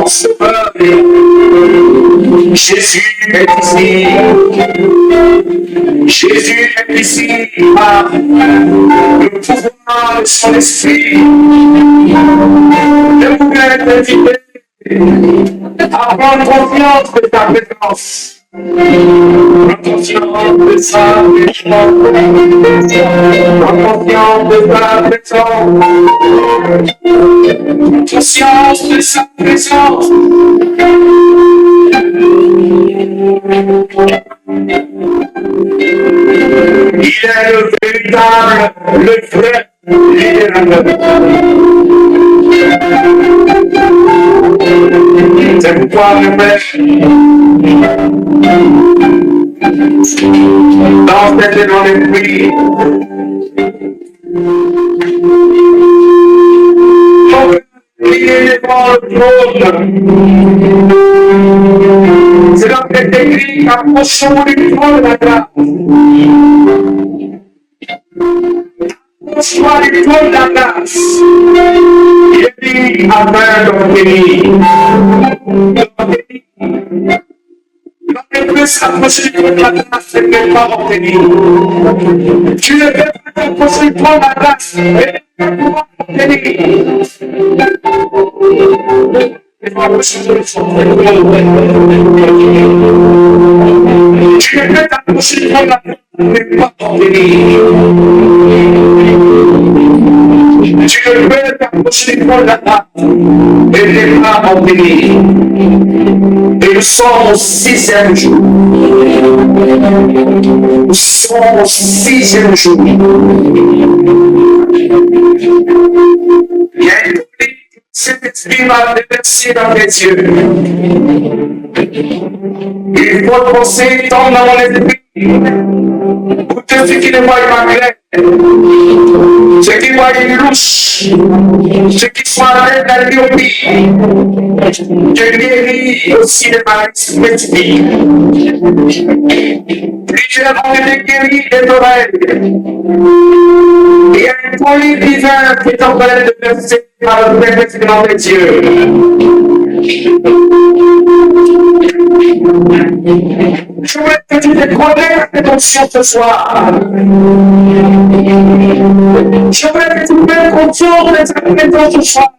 ton sauveur. Jésus est ici. Jésus est ici par le pouvoir de son esprit. Je voudrais t'inviter à prendre confiance de ta présence. Prends conscience de sa présence. Prends conscience de sa présence. Prends conscience de sa présence. Il est le véritable, le vrai libérateur. C'est pourquoi le Père, dans cette élan d'esprit, priez devant le trône. C'est dans cet écrit qu'approchons du trône de la grâce. Approche-toi du trône de la grâce. Il est dit afin d'obtenir. Plus s'approcher du trône de la grâce et ne pas obtenir. Tu ne peux pas t'approcher du trône de la grâce et ne pas pouvoir obtenir. Tu ne peux t'approcher du trône de la grâce et ne pas obtenir. Tu ne peux t'approcher du trône de la grâce et ne pas obtenir. Et nous sommes au 6e jour. Nous sommes au 6e jour. Il y a une vie, cet esprit va déverser dans tes yeux. Il faut penser tant dans mon esprit. Pour tous ceux qui ne voient pas clair, ceux qui voient une louche, ceux qui sont avec la myopie, je guéris aussi les maladies spécifiques. Plusieurs ont été guéris des oreilles. Il y a une folie divine qui est en train de verser par le Père dans les yeux. Je voulais que tu te connectes de ton ciel ce soir. Je voulais que tu prennes conscience de ta présence ce soir.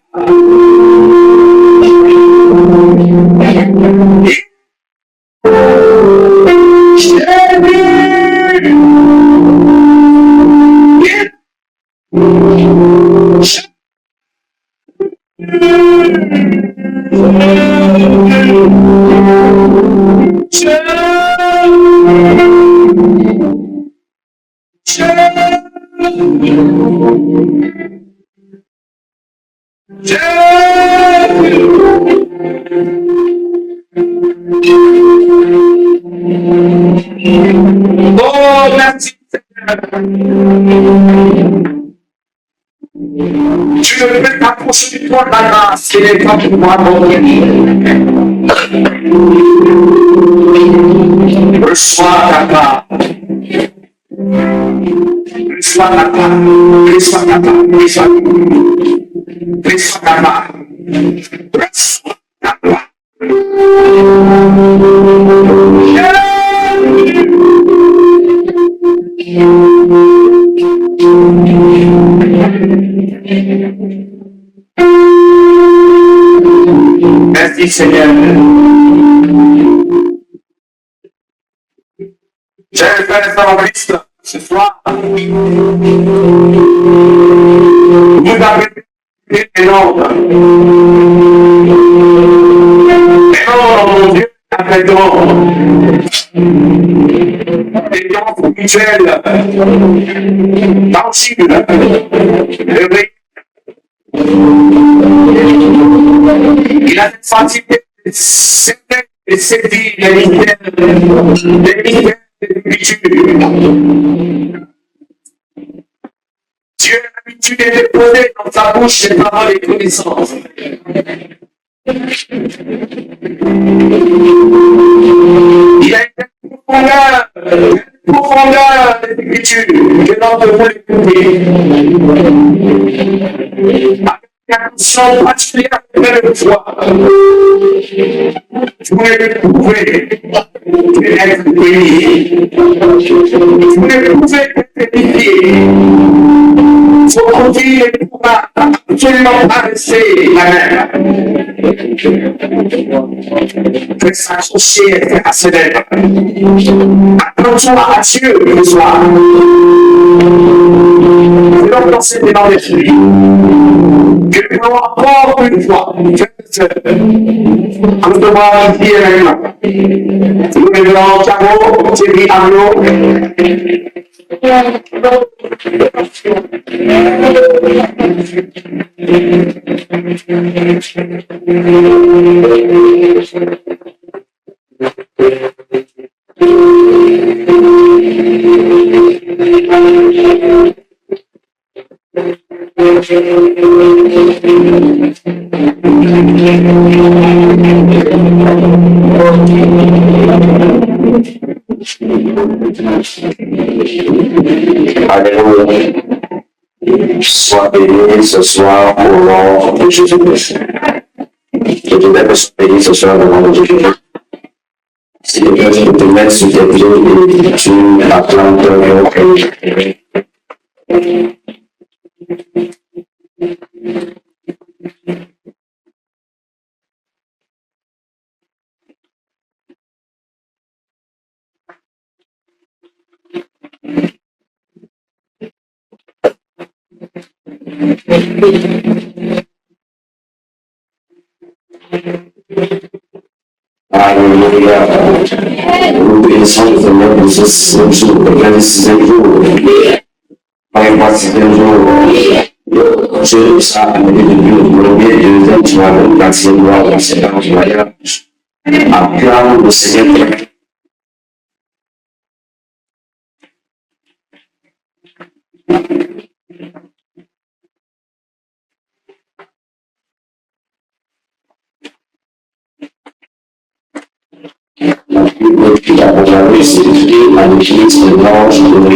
Oh, merci. Tu ne peux t'approcher du trône de la grâce, il est temps pour moi de reçois ta part. Reçois ta part. Reçois ta part. Reçois ta part. Reçois ta part. Merci Seigneur. Chers frères en Christ, ce soir, vous avez été énorme. Énorme, mon Dieu, appelle-donc. Des gens spirituels, tangibles, il a senti et séduit les mystères de l'écriture. Dieu a l'habitude de déposer dans sa bouche les paroles de connaissance. Il a une profondeur des Écritures que l'on peut vous l'écouter. attention particulière de foi. Vous pouvez être béni. Vous pouvez être béni. Votre vie ne pourra absolument pas rester la même. Reste associé à ses lèvres. Attends-toi à Dieu le soir. Et donc, dans cette dans l'esprit, que nous allons encore une fois, nous devons dire maintenant. Nous devons Caro, Thierry Arnaud. Alléluia. Sois béni ce soir au nom de Jésus-Christ. Que tu m'aimes béni ce soir au nom de Jésus-Christ. Si tu peux te mettre sur tes pieds et tu acclames ton nom. Alléluia. Nous bénissons le Seigneur pour ce sixième jour, le sixième jour. Avec moi, sixième jour. Je ça amené depuis le premier, deuxième, troisième, quatrième mois, le Seigneur voyage. Acclame le Seigneur. La Bible, c'est à l'église de l'ange de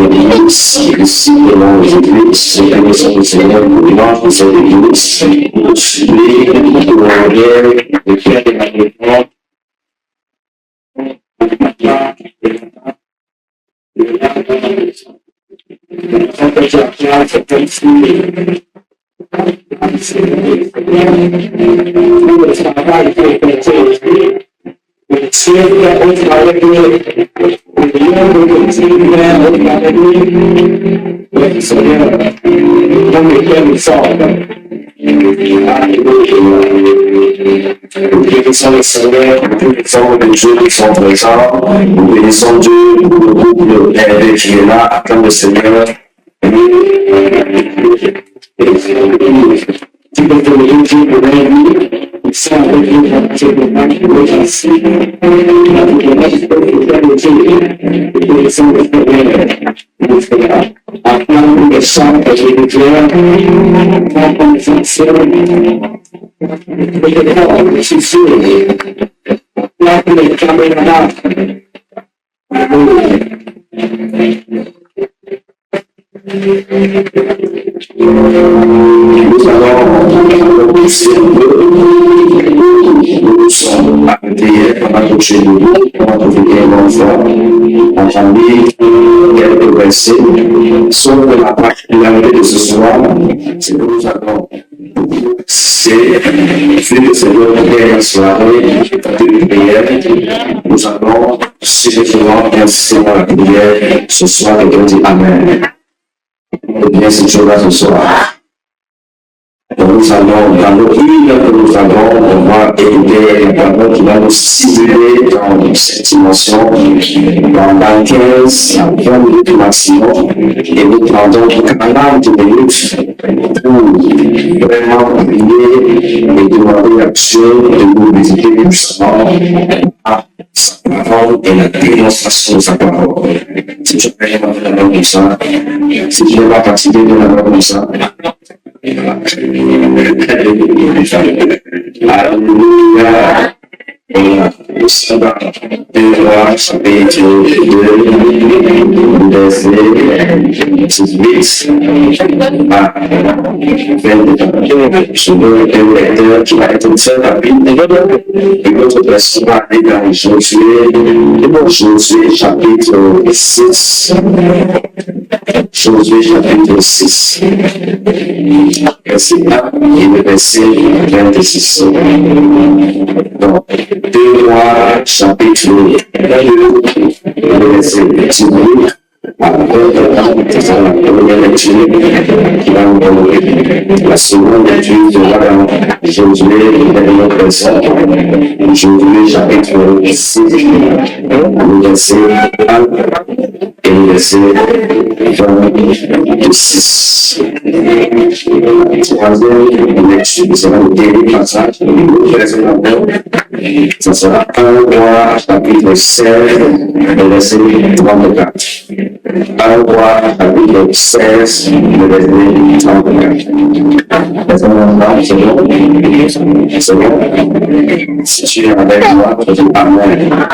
l'église, qui est ici de l'ange de l'église, c'est la maison du Seigneur pour l'ange de cette église, pour supplier, pour l'enlever, de faire des magnétements. Nous bénissons le Seigneur, nous bénissons les Dieu qui sont présents, nous bénissons Dieu pour le couple Hervé qui est là, acclame le Seigneur. Nous allons pousser un peu. Nous sommes arrêtés on a touché nous, on a trouvé un enfant, en famille, quelques versets. Sauf que la particularité de ce soir, c'est que nous allons c'est le Seigneur pour la soirée de prière. Nous allons spirituellement insister dans la prière ce soir et on dit Amen. Et bien, c'est chose là ce soir. Nous allons, dans le huile que nous avons, on va écouter un parole qui va nous stimuler dans cette dimension pendant 15 à 20 minutes maximum. Et nous prendrons 40 minutes pour vraiment prier et demander à Dieu de nous visiter puissamment à sa parole et la démonstration de sa parole. Si tu peux pas faire la main comme ça, si tu n'es pas fatigué de la main comme ça, Alléluia. Ça va. Deux rois, chapitre 2, verset 18 à 22. Je veux que le lecteur qui va être très rapide, et votre version va aller dans Josué chapitre 6. Josué chapitre 6. Verset 1 et le verset 26. Donc, 2 rois chapitre 2, le verset 18. C'est la première lecture qui va nous donner. La seconde lecture sera dans Josué, Josué chapitre 6, le verset 1 et le verset 26. Troisième lecture sera le dernier passage, ça sera 1 roi chapitre 16, le verset 34. 1 roi chapitre 16, le verset 34. Est-ce que c'est bon? Si tu es avec moi, tu dis Amen.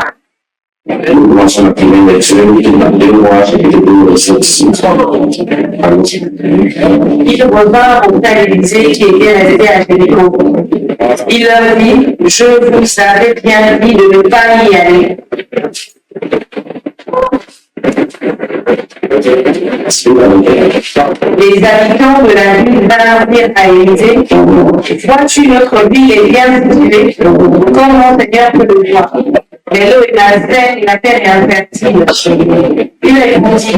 Nous commençons la première lecture dans 2 rois chapitre 2, verset 18. Il revint auprès d'Élisée qui était resté à Jéricho. Il leur dit, je vous avais bien dit de ne pas y aller. Les habitants de la ville vinrent dire à Élisée, vois-tu, notre ville est bien située, comment Seigneur peut le voir? Mais l'eau est saine et la terre est infertile. Il répondit,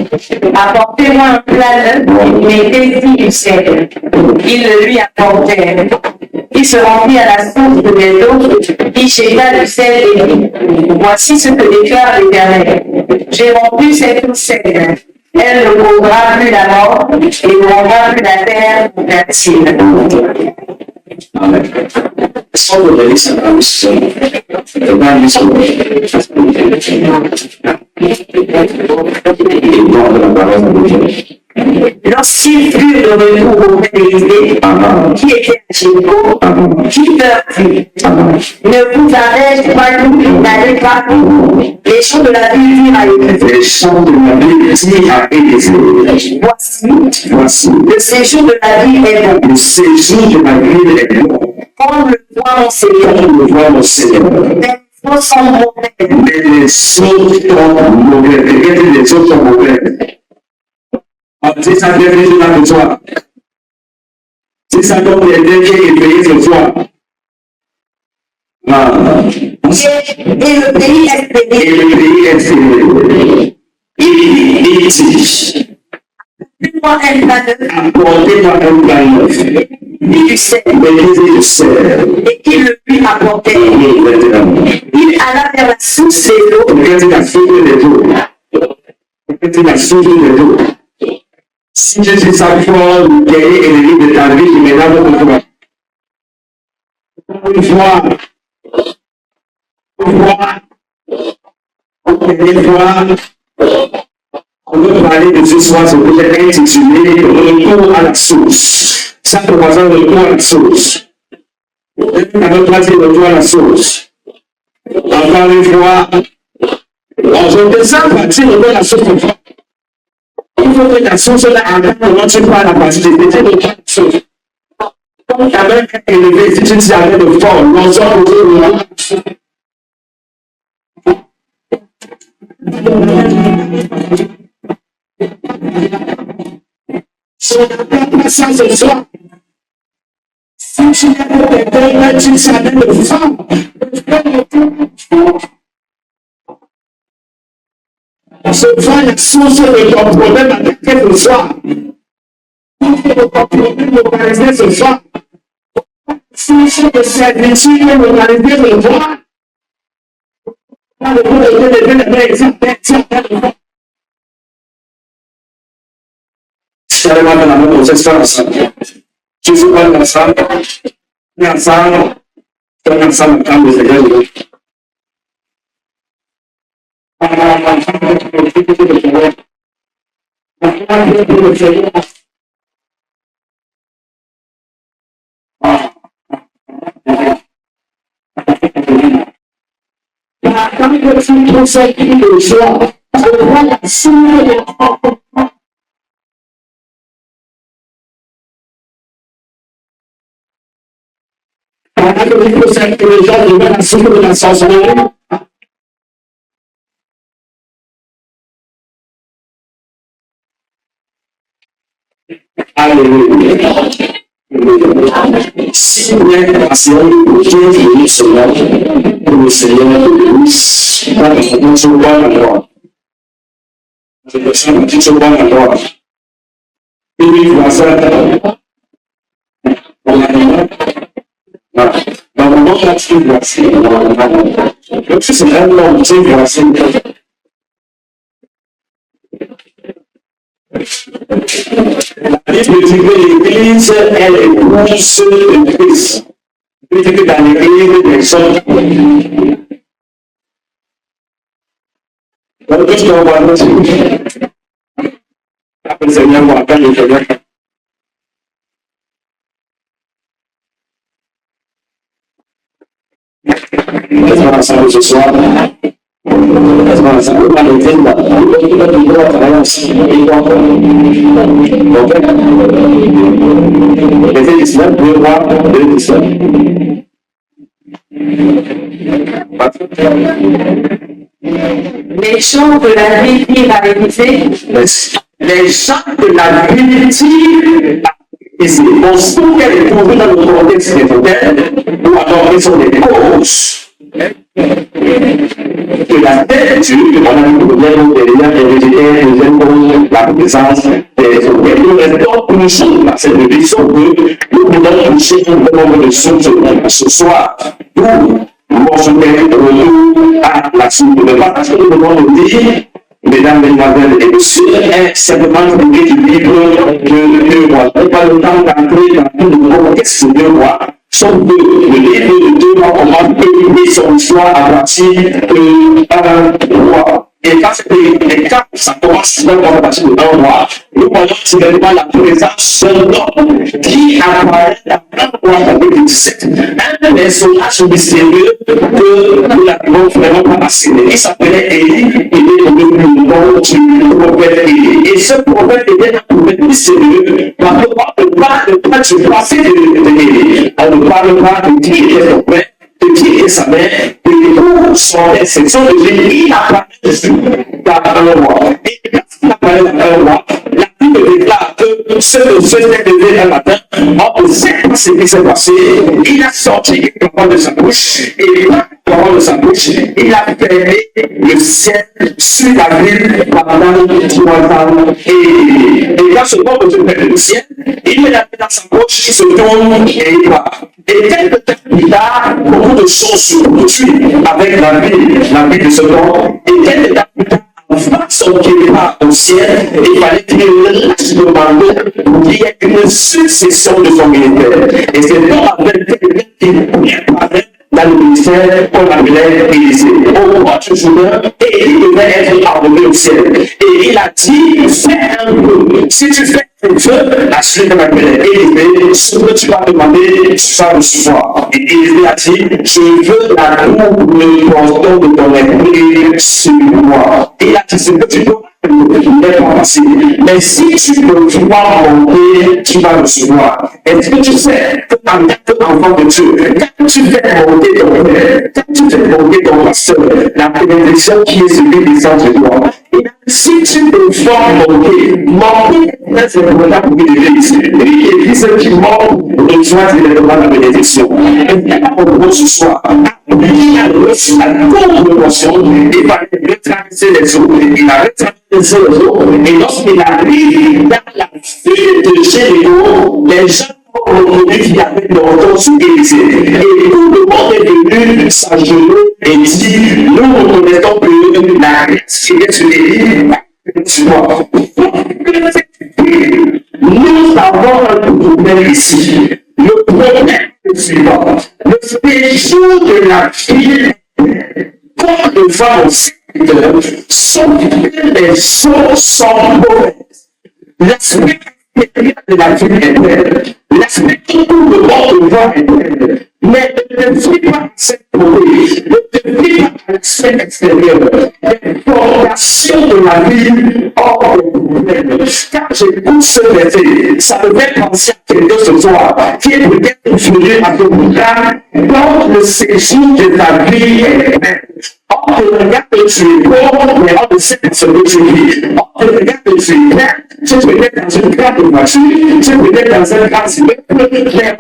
apportez-moi un plat neuf et mettez-y du sel. Ils le lui apportèrent. Il se rendit à la source de l'eau, il jeta du sel et dit, voici ce que déclare l'Éternel. J'ai rempli cette eau saine. Elle ne causera plus la mort et ne rendra plus la terre fertile. Amen. Solo de lista la missione, e va in missione. Il nome della parola di Dio. Lorsqu'ils furent de retour auprès d'Élisée, qui était à Jéricho, qui leur dit, ne vous avais-je pas dit, n'allez pas vous. Les gens de la ville dirent à Élisée, Les chants de la Bible disent à Élisée, voici, le séjour de la ville est bon. le séjour de la ville est bon. Comme le voit mon Seigneur. Comme le voit mon Seigneur. Mais les choses sont mauvaises. Mais les autres sont mauvais. Regardez, les autres sont mauvais. C'est ça qui est fait là de toi. C'est ça donc les deux qui est payé ce soir. Et le pays est Et béni. le pays est fini. Il dit, Moi, elle va de apportez-moi un pain neuf. du sel. Mettez du sel. Et qu'il le lui apportait. Il alla vers la source de l'eau. Regardez la source de l'eau. Regardez la source de l'eau. Si je suis chaque fois le guerrier ennemi de ta vie, il me lave pour toi. Une fois, on veut parler de ce soir, ce que j'ai intitulé Retour à la source. Ça commence à retour à la source. On veut passer retour à la source. Encore une fois, on se descend partir retour à la source. Il faut que la source là entende comment tu parles à partir de la source. Comme tu avais élevé, si tu dis avec le fort, l'on sort autour de moi. Sur la place ce soir, si tu n'as pas de temps, tu savais le fort. Ce soir, la source de ton problème attaqué ce soir. Ton problème localisé ce soir. Source de servitude localisée ce soir. Secara dalam proses ensemble. Jésus parle ensemble. Et ensemble, quand vous êtes que tu possèdes de joie, je vois la sourire de l'enfant. Pendant que tu possèdes de joie, je vois la sourire de la sorcellerie. Alléluia. Si vous êtes patient, bienvenue au Seigneur, que le Seigneur te bénisse. Nous sommes bons à droite. Nous sommes bons à droite. Et puis, voisin, dans le monde là, tu es voici. Donc, si c'est un homme, tu es voici. La Bible dit que l'Église est l'épouse de Christ. Il dit que dans l'Église, les hommes. Donc, qu'est-ce qu'on va dire? Après le Seigneur, on appelle le Seigneur. Est-ce qu'on va ensemble ce soir? Est-ce qu'on va ensemble? On va le dire là. On va travailler ensemble. Ok? Les Égyptiens, 2 rois, 2 Égyptiens. Les gens de la vie tirent à l'Élysée. Les gens de la vie tirent à l'Élysée. Bon, souvent qu'elle est trouvée dans le contexte des modèles, ou alors ils sont des causes. Que la tête de Dieu, on a vu le problème des végétaires, des animaux, la présence des objets. Nous restons toujours dans cette vision que nous pouvons toucher un nombre de choses ce soir. Pour se mettre retour à la suite de parce que nous devons le dire, mesdames, mesdemoiselles et messieurs, est simplement le livre de 2 mois. Je n'ai pas le temps d'entrer dans tout le contexte de 2 mois. Sauf que le livre de 2 mois commence que son histoire à partir de 1 mois. Et parce que les cas, ça commence à partir de 1 mois, nous voyons simplement la présence d'un homme qui apparaît dans 1 mois, chapitre 17. Un personnage mystérieux que nous n'avons vraiment pas assigné. Il s'appelait Élie, il est le nom du prophète Élie. Et ce prophète était un prophète mystérieux, parce qu'on ne parle pas du passé de Élie. On ne parle pas de qui était son père, de qui est sa mère, de tout son exception de Jésus. Il apparaît dans 1 mois. Et quand il apparaît dans 1 mois, la Bible déclare que ce monsieur s'est levé un matin, on ne sait pas ce qui s'est passé, il a sorti une parole de sa bouche, et la parole de sa bouche, il a fermé le ciel sur la ville pendant 3 ans. Et quand ce moment de fermer le ciel, il met la main dans sa bouche, il se tourne et il part. Et quelques temps plus tard, beaucoup de choses se produisent avec la vie de ce homme. Et quelques temps plus tard, enfin, son pied part au ciel, il fallait qu'il lâche le manteau pour qu'il y ait une succession de son ministère. Et c'est donc avec quelqu'un qui préparait dans le ministère qu'on appelait Élisée. Au roi du Jourdain, et il devait être enlevé au ciel. Et il a dit, fais un peu. Si tu fais un feu, la suite m'appelait Élisée, ce que tu vas demander, tu vas recevoir. Et Élisée a dit, je veux la double portion de ton esprit sur moi. Et il a dit, ce que tu dois n'est pas facile. Mais si tu peux pouvoir monter, tu vas recevoir. Est-ce que tu sais que en tant qu'enfant de Dieu, quand tu fais monter ton père, quand tu fais monter ton pasteur, la bénédiction qui est sur lui descend de toi. Et si tu peux pouvoir monter, c'est important pour l'Église. L'Église qui monte reçoit directement la bénédiction. Et bien, on voit ce soir, il a reçu la grande notion, il va retraverser les eaux. Il a retraversé les eaux. Et lorsqu'il arrive dans la ville de Jéricho, les gens ont reconnu qu'il y avait longtemps sur Élisée. Et tout le monde est venu s'agenouiller et dit, nous reconnaissons que la grâce qui est sur Élie va sur moi. Nous avons un problème ici. Le problème est le suivant. Le séjour de la vie, comme le voit au Seigneur, sont les choses sont mauvaises. L'aspect de la vie est belle. L'aspect que tout le monde voit est belle. mais ne vis pas cette beauté, ne vis pas à l'aspect extérieur, les fondations de la vie hors de problème. Car j'écoute ce verset, ça me fait penser à quelqu'un ce soir qui est peut-être venu à ce programme dans le séjour de ta vie est belle. On te regarde que tu es pauvre, mais on ne sait pas ce que tu vis. On te regarde que tu es clair, tu es peut-être dans une grande voiture, tu es peut-être dans un grand immeuble, mais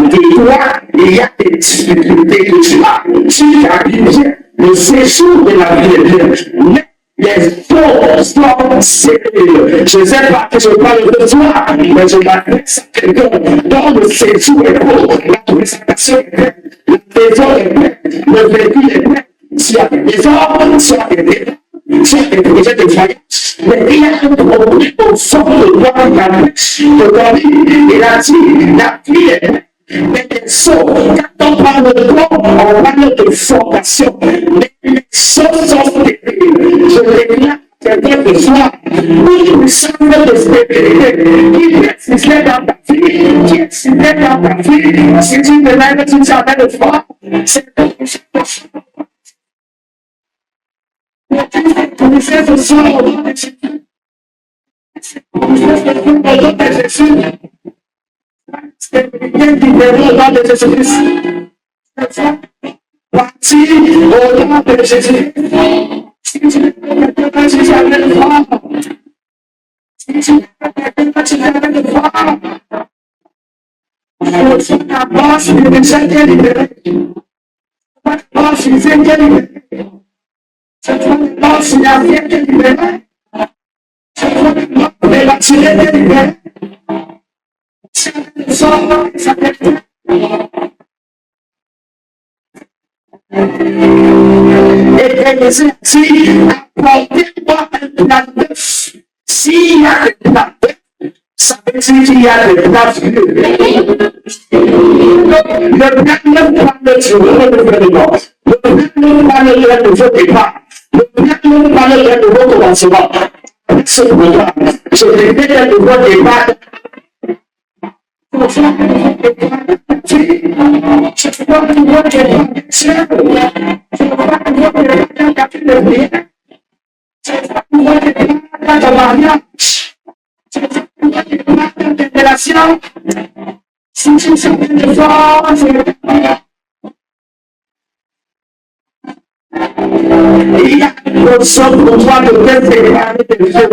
de toi, il y a des difficultés que tu as. Tu as bien, le séjour de la vie est bien. Mais les choses doivent s'élever. Je ne sais pas que je parle de toi, mais je m'adresse à quelqu'un dont le séjour est beau, la présentation est belle, la maison est belle, le véhicule est belle. Tu as des maisons, tu as des débats, tu as des projets de voyage, mais il y a un problème au fond de toi qui empêche de dormir. Il a dit, la vie est belle. Mais les sauts, quand on parle de toi, on parle de formation. Mais les sauts sont terribles. Je déclare quelqu'un de soi, une puissance de stabilité, qui existait dans ta vie, qui existait dans ta vie. Si tu me lèves, tu t'en de foi, c'est pour faire de soi au nom de Jésus. Pour faire de soi au nom de Jésus. Stabilité qui déroule au nom de Jésus-Christ. Parti au nom de Jésus. Si tu ne peux pas, tu jamais le voir. Si tu ne peux pas, tu jamais le voir. La base est déjà libérée. La base est déjà libérée. Cette fois, la base est bien libérée. Cette fois, la base est bien libérée. Et si apportez-moi un plat d'œuf, s'il y a des plats d'œuf, ça veut dire qu'il y a des plats vieux. Le plat d'œuf parle du renouvellement. Le plat d'œuf parle de nouveau départ. Le plat d'œuf parle de nouveau commencement. Avec ce programme, je répète un nouveau départ. Il y a une option pour toi de bien séparer tes yeux.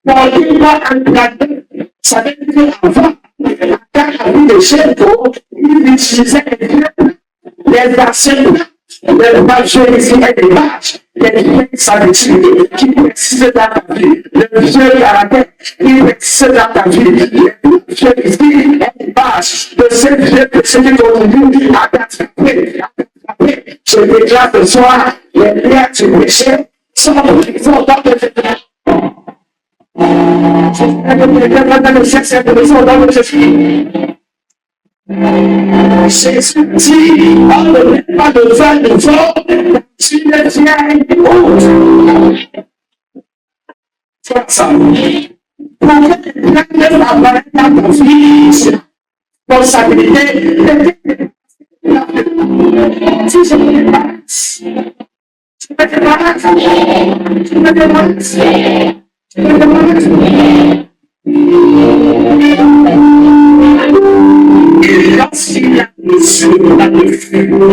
Portez-moi un plateau. Ça veut dire avant, quand la vie de Géco, il utilisait les arsenaux, les majorités et les marches, les vieilles habitudes qui précisent dans ta vie, le vieux caractère qui précise dans ta vie, les vieux esprits et les marches de ces vieux péchés qui continuent à t'attraper. Je déclare ce soir, les liens du péché sont prisons dans le péché. Jésus dit, on ne met pas de vin nouveau, tu ne viens autre. C'est ça. Pour que la valeur dans ta vie, responsabilité, si je me dépasse, je me dépasse. Et lorsqu'il y a reçu la refus, comme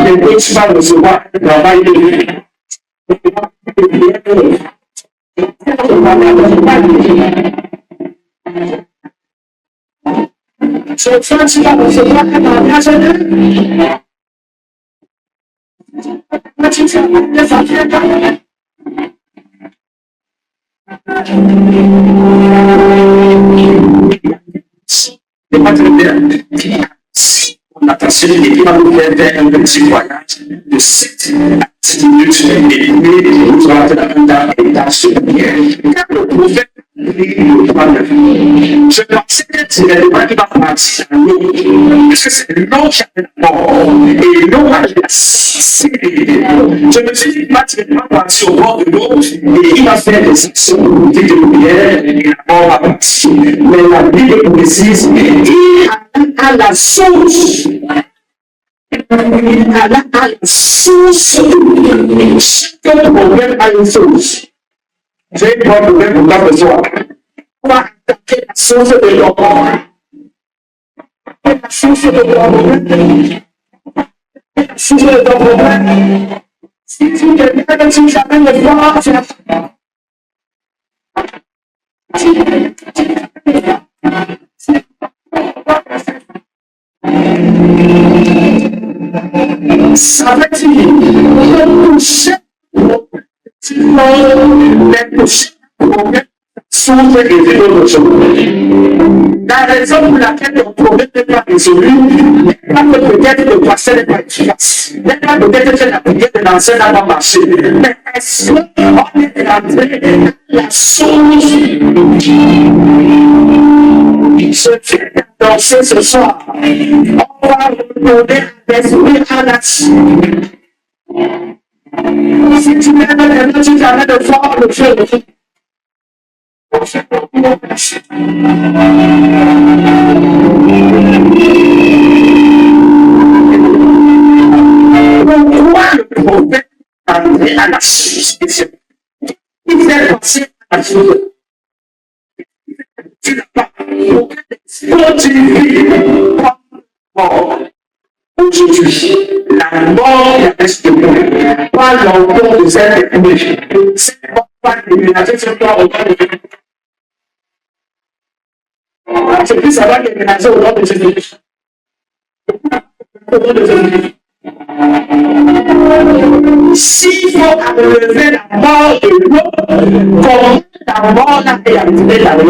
les deux tu vas recevoir le travail de lui. Ce soir, tu vas recevoir un mariage de lui. Tu vas les affaires de on a passé qui va nous faire un petit voyage de 7 à 10 minutes et nous allons dans un état supérieur. Quand le prophète prier le droit de vie. Je pensais que c'était le droit qui va partir à l'eau, parce que c'est l'eau qui a fait la mort, et l'eau a la sensibilité. Je me suis dit, Mathieu va partir au bord de l'eau, et il va faire des actions de prière, et la mort va partir. Mais la Bible précise, il a la source. Il a la source. Chaque problème a une source. J'ai pas de problème pour ta besoin. On va attaquer la source de ton corps. La source de ton problème. La source de ton problème. Si tu te mets comme si jamais le voir, tu as ça veut dire le toucher, les toucher, sont réglés d'autres choses. La raison pour laquelle ton problème n'est pas résolu n'est pas que peut-être le passé n'est pas efficace, n'est pas peut-être que la prière de l'ancien n'a pas marché, mais est-ce qu'on est rentré dans la source? Je viens d'annoncer ce soir, on va retourner l'esprit à la source. Si tu mets dans les tu jamais de voir le feu. Pourquoi le prophète a donné à la source? Il fait passer à la source. Tu n'as pas continué aujourd'hui. La mort reste de pas l'encore de cette épée. C'est pas déménager sur toi au temps de Jésus. C'est plus ça va déménager au nom de Jésus. Au nom de Jésus. S'il faut enlever la mort de l'eau, comment la mort a réalisé la vie?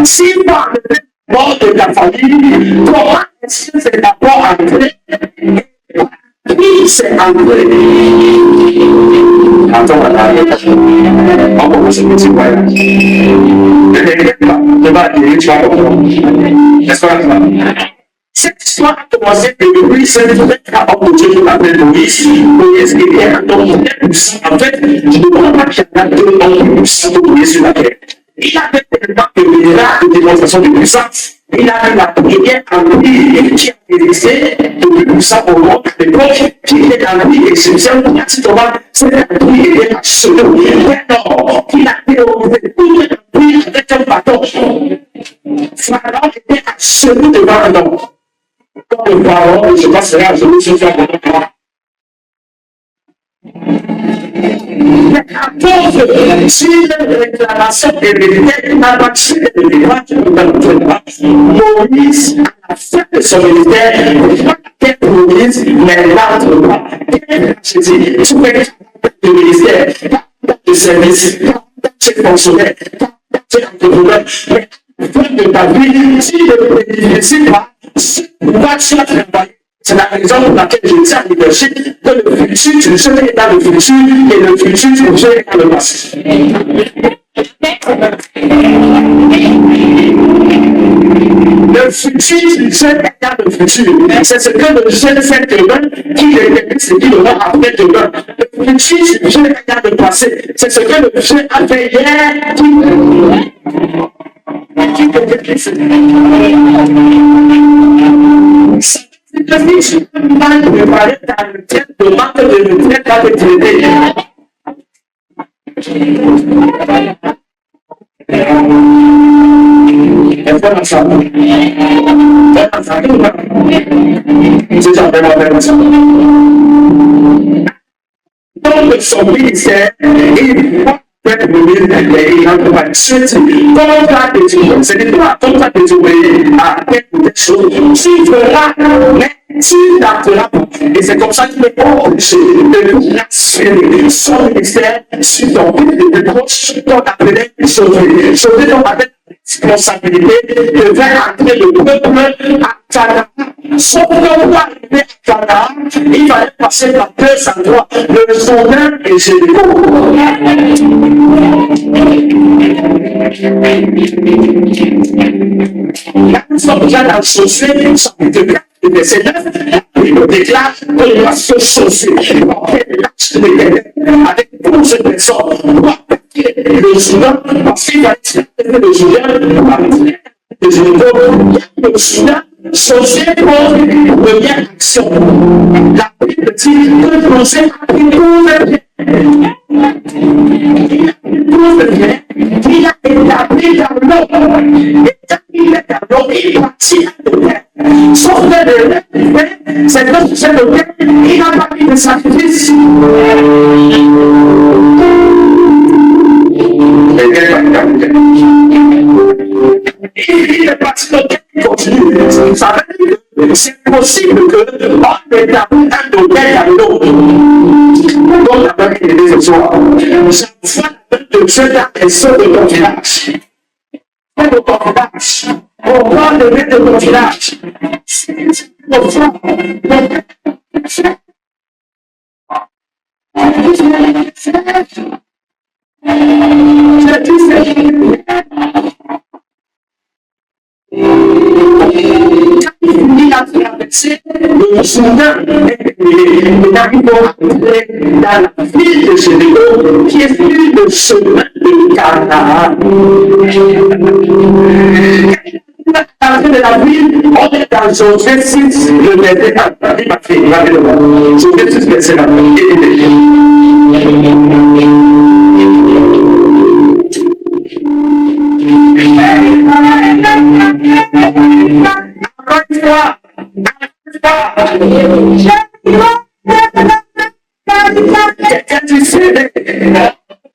S'il faut enlever la mort de la famille, comment est-ce que c'est d'abord entré? Qui s'est entré? Attends, on commence un petit voyage. Ne t'inquiète pas, tu vas atterrir, tu vas comprendre. N'est-ce pas? Cette histoire a commencé de Moïse, c'est le travail de Dieu qu'on appelle Moïse. Moïse était un homme très puissant. En fait, je ne crois pas qu'il y a deux hommes puissants pour Moïse sur la terre. Il avait tellement de miracles de démonstration de puissance. Il avait la première empire qui a existé le plus puissant au monde à l'époque, qui était l'empire égyptien. C'était l'empire qui était absolu. Mais non, il a terrorisé tout l'empire avec un bâton. Pharaon était absolu devant un homme. Comme le pharaon, je passerai à celui qui fait mon nom. Mais à cause d'une déclaration héréditaire, il n'a pas tué le roi Moïse, à la fin de son ministère, quel Moïse, mais l'autre roi. Je dis, tu fais le ministère, de service, tu es fonctionnaire, tu es entrepreneur, mais de ta vie, si ne bénéficie pas, pourquoi tu as travaillé? C'est la raison pour laquelle je dis à leadership que le futur, tu serais dans le futur et le futur, tu serais dans le passé. Le futur, tu serais dans le futur. C'est ce que le jeune fait demain qui détermine ce qu'il aura après demain. Le futur, tu serais dans le passé. C'est ce que le jeune a fait hier qui détermine ce le fils mal préparé ta retraite demande de retraite à te traiter. Est-ce qu'on a ça? On a ça ou pas? C'est déjà vraiment ça. Donc, son ministère, il va faire venir les entreprises. Comment faire des choses? C'est pas comme ça que tu veux à quelque chose. Tu feras, mais tu n'entreras pas. Et c'est comme ça qu'il est empêché de placer son ministère sur ton de proche, ton appelé, sauver ton avec responsabilité de faire entrer le peuple à Canaan. Sauf que pour arriver à Canaan, il fallait passer par deux endroits, le Jourdain et Jéricho. Là, nous sommes déjà dans Josué, chapitre 4, verset 9. La Bible déclare que il va se chausser après l'acte de l'Éternel avec 12 personnes pour attaquer le Jourdain, parce qu'il va être le Jourdain, le Jourdain, Josué pose une première action. La Bible dit que Josué a pris 12 biens. Il a établi dans l'eau. Il est dans l'eau, il bâtit la terre. Sauf que le fait, c'est que sur cette terre, il n'a pas mis de sacrifice. Il est parti de terre, il continue. Ça veut dire que c'est possible qu'on établit un hôtel à l'eau. Donc, la Bible dit ce soir, j'envoie de Dieu dans les eaux de ton village. De ton village. On va lever de ton village. Il a traversé le Jourdain et arrive dans la ville de Jéricho qui est le chemin de Canaan. À l'entrée de la ville, on est dans Josué 6, le verset 4. Il m'a fait, il m'a fait le mot. Josué 6, verset 4. Encore une fois, quelqu'un tu sais,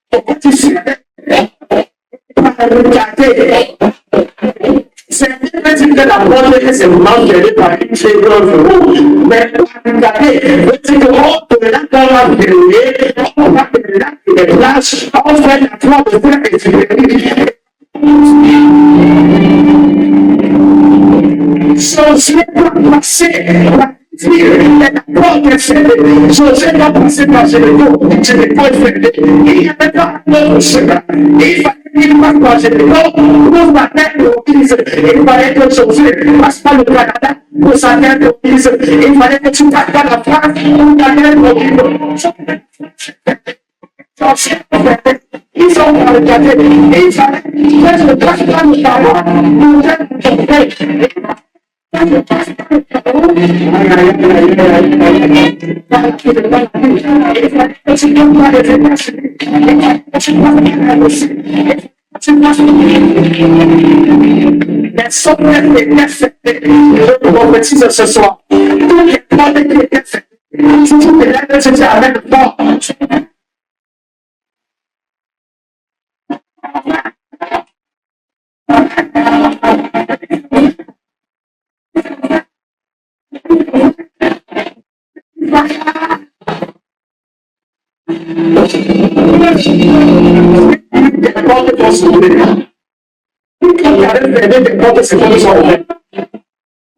pourquoi tu sais, regarder. C'est vrai que la bonne c'est vraiment géré par une chèvre, mais regardez, veut dire qu'on peut là dans la vérité, on va faire là les plages, on fait la croix de frère et de Josué doit passer la porte est fermée. Josué doit passer par Jéricho. Jéricho est fermé. Il n'y avait pas de chemin. Il fallait qu'il passe par Jéricho pour sa tête au Christ. Il fallait que Josué passe par le Canada pour sa tête au Christ. Il fallait que tu passes par la France pour ta tête au Christ. Ils ont regardé. Il fallait que je passe par le Canada pour ta tête au Christ. Je prophétise ce soir. Tous les plans qui étaient faits, toujours que là, je dis avec le temps. Les portes vont s'ouvrir. Regardez les portes sont ouvertes.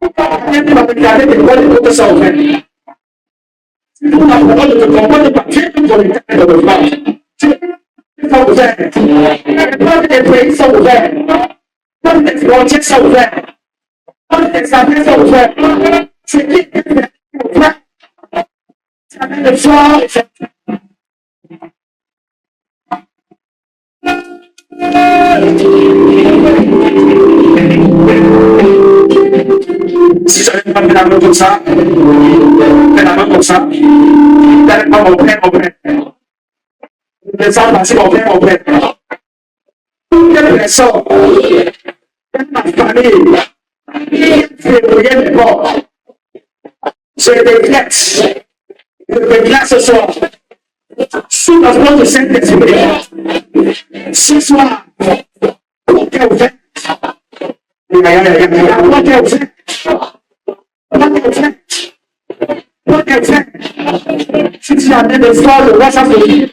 Regardez les portes sont ouvertes. Si vous n'avez pas de comprendre pas, Dieu peut vous les faire de le faire. Ils sont ouverts. Les portes des pays sont ouvertes. Les portes des frontières sont ouvertes. Les portes des affaires sont ouvertes. C'est qui est ouvert? Ça fait le soir et c'est si j'avais pas mis la main comme ça, mets la main comme ça, t'allais pas mon père. Descends passer mon père. Toutes les personnes, ma famille, février n'est pas. Je déclare ce soir, sous la voix de Saint-Esprit, ce soir, porte est ouverte. La porte est ouverte. Porte est ouverte. Si tu as des soirs, je vois ça se dire.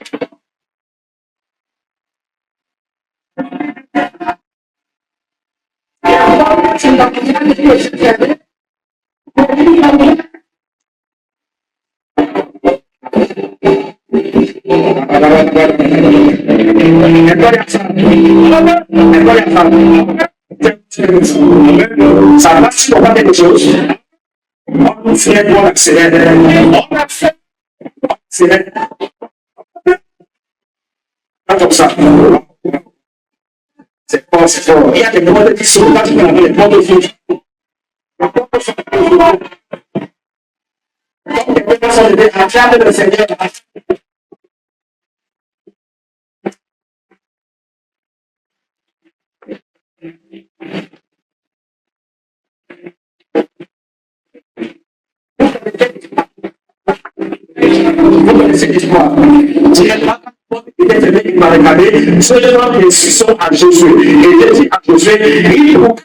Ça va sur pas quelque chose. On fait pour accélérer. On a fait accélérer. Pas comme ça. C'est pas, c'est fort. Il y a des modes qui sont pas, les modes fous. Donc, les personnes de acclamer le Seigneur. Vous connaissez l'histoire. Il était venu, il m'a regardé, seulement les instructions à Josué. Il était dit à Josué, il faut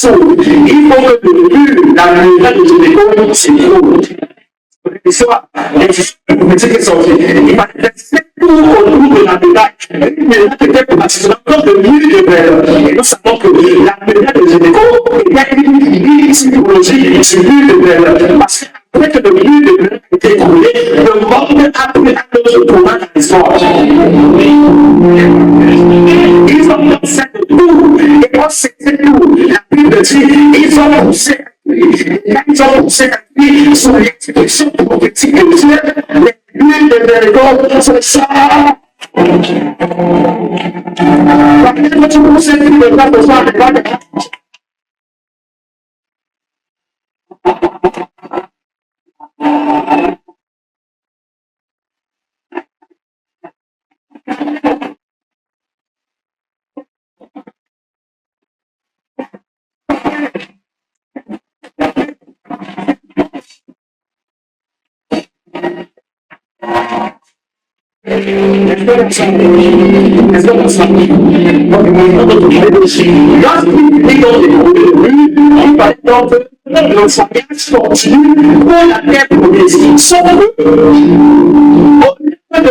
que le but, la lumière de Jéricho s'écoule. L'histoire, il est sorti. Il m'a resté tout autour de la médaille. Mais là, c'était encore de l'huile de verre. Et nous savons que la médaille de Jéricho, il y a une psychologie sur l'huile de verre. Parce qu'après que l'huile de verre a été écoulée, le monde a pris un autre tournant dans l'histoire. Ils ont pensé de tout. Et quand c'était tout, la Bible dit, ils ont poussé. Ils ont poussé la vie sur l'expression prophétique de Dieu. L'huile de verre, c'est ça. Quand tu pousses l'huile de verre, besoin de quoi? Le voyage continue pour la terre promise. Sauf que, au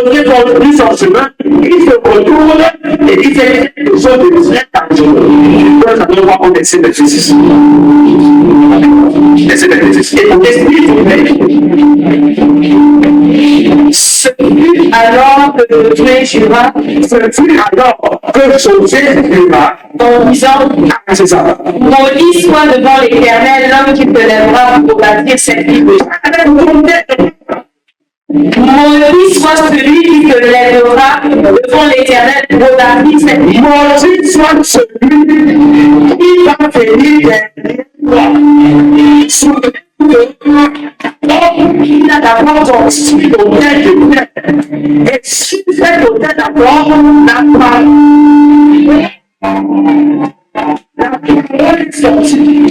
lieu de reconduire son chemin, il se retourne et il fait quelque chose de très dangereux. Nous allons voir en essai de Jésus. Essai de Jésus. Et pour celui alors que Dieu jura, celui alors que Josué jura, en disant, c'est ça. Maudit soit devant l'Éternel l'homme qui te lèvera pour bâtir cette ville. Maudit soit celui qui te lèvera devant l'Éternel pour bâtir cette ville. Maudit soit celui qui va venir sous le il a d'abord construit l'autel de pierre. Et si cet autel d'abord n'a pas la parole est sortie. Et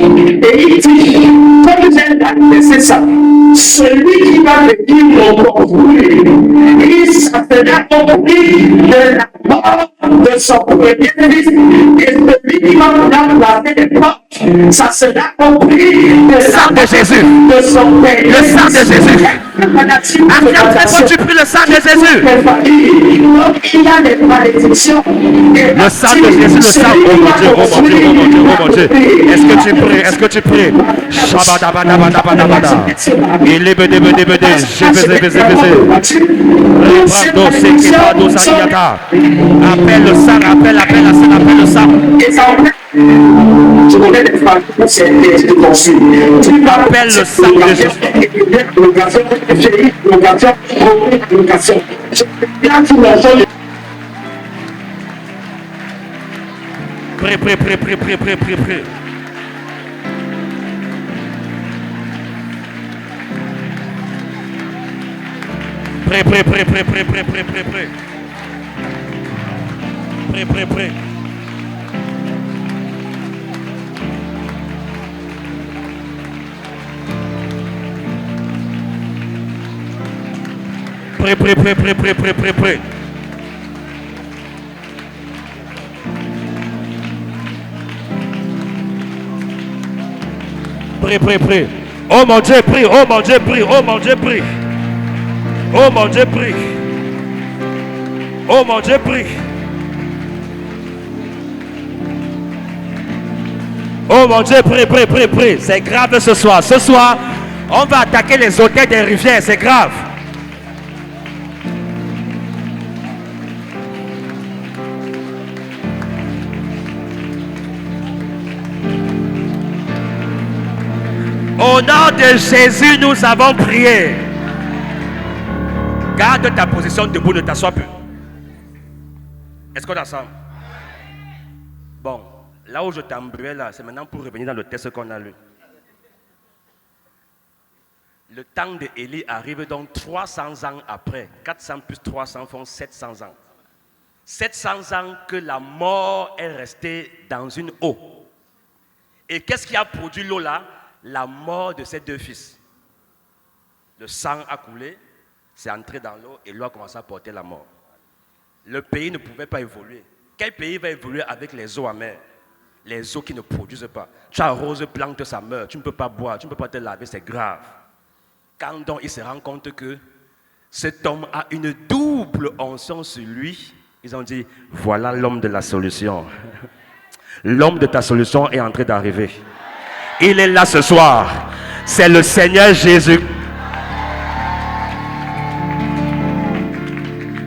il dit, comme c'est ça, celui qui va venir le construire, il s'appellera compris de la mort de son premier-fils. Et celui qui va remplacer les portes, ça sera compris de sang de Jésus. De son père. Le sang de Jésus. Affirme très fort, tu pries le sang de Jésus. Il y a des malédictions. Le sang de Jésus, le sang. Oh mon Dieu, oh mon Dieu, oh mon Dieu, oh mon Dieu. Est-ce que tu pries? Est-ce que tu pries? Shabadabadabadabada. Il est bedé, bedé, bedé. Appelle le sang, appelle le sang. Je connais des femmes qui sont conçues. Tu appelles le sang de Jésus. Prie. Prie. Prie. Oh mon Dieu, prie. Oh mon Dieu, prie. Oh mon Dieu, prie. Oh mon Dieu, prie. Oh mon Dieu, prie. Oh mon Dieu, prie. C'est grave ce soir. Ce soir, on va attaquer les hôtels des rivières. C'est grave. Au nom de Jésus, nous avons prié. Garde ta position debout, ne t'assois plus. Est-ce qu'on est ensemble? Bon, là où je t'embrouillais là, c'est maintenant pour revenir dans le texte qu'on a lu. Le temps d'Élie arrive donc 300 ans après. 400 plus 300 font 700 ans. 700 ans que la mort est restée dans une eau. Et qu'est-ce qui a produit l'eau là? La mort de ses deux fils. Le sang a coulé, c'est entré dans l'eau et l'eau a commencé à porter la mort. Le pays ne pouvait pas évoluer. Quel pays va évoluer avec les eaux amères? Les eaux qui ne produisent pas. Tu arroses, plante, ça meurt. Tu ne peux pas boire, tu ne peux pas te laver, c'est grave. Quand donc il se rend compte que cet homme a une double onction sur lui, ils ont dit, voilà l'homme de la solution. L'homme de ta solution est en train d'arriver. Il est là ce soir. C'est le Seigneur Jésus.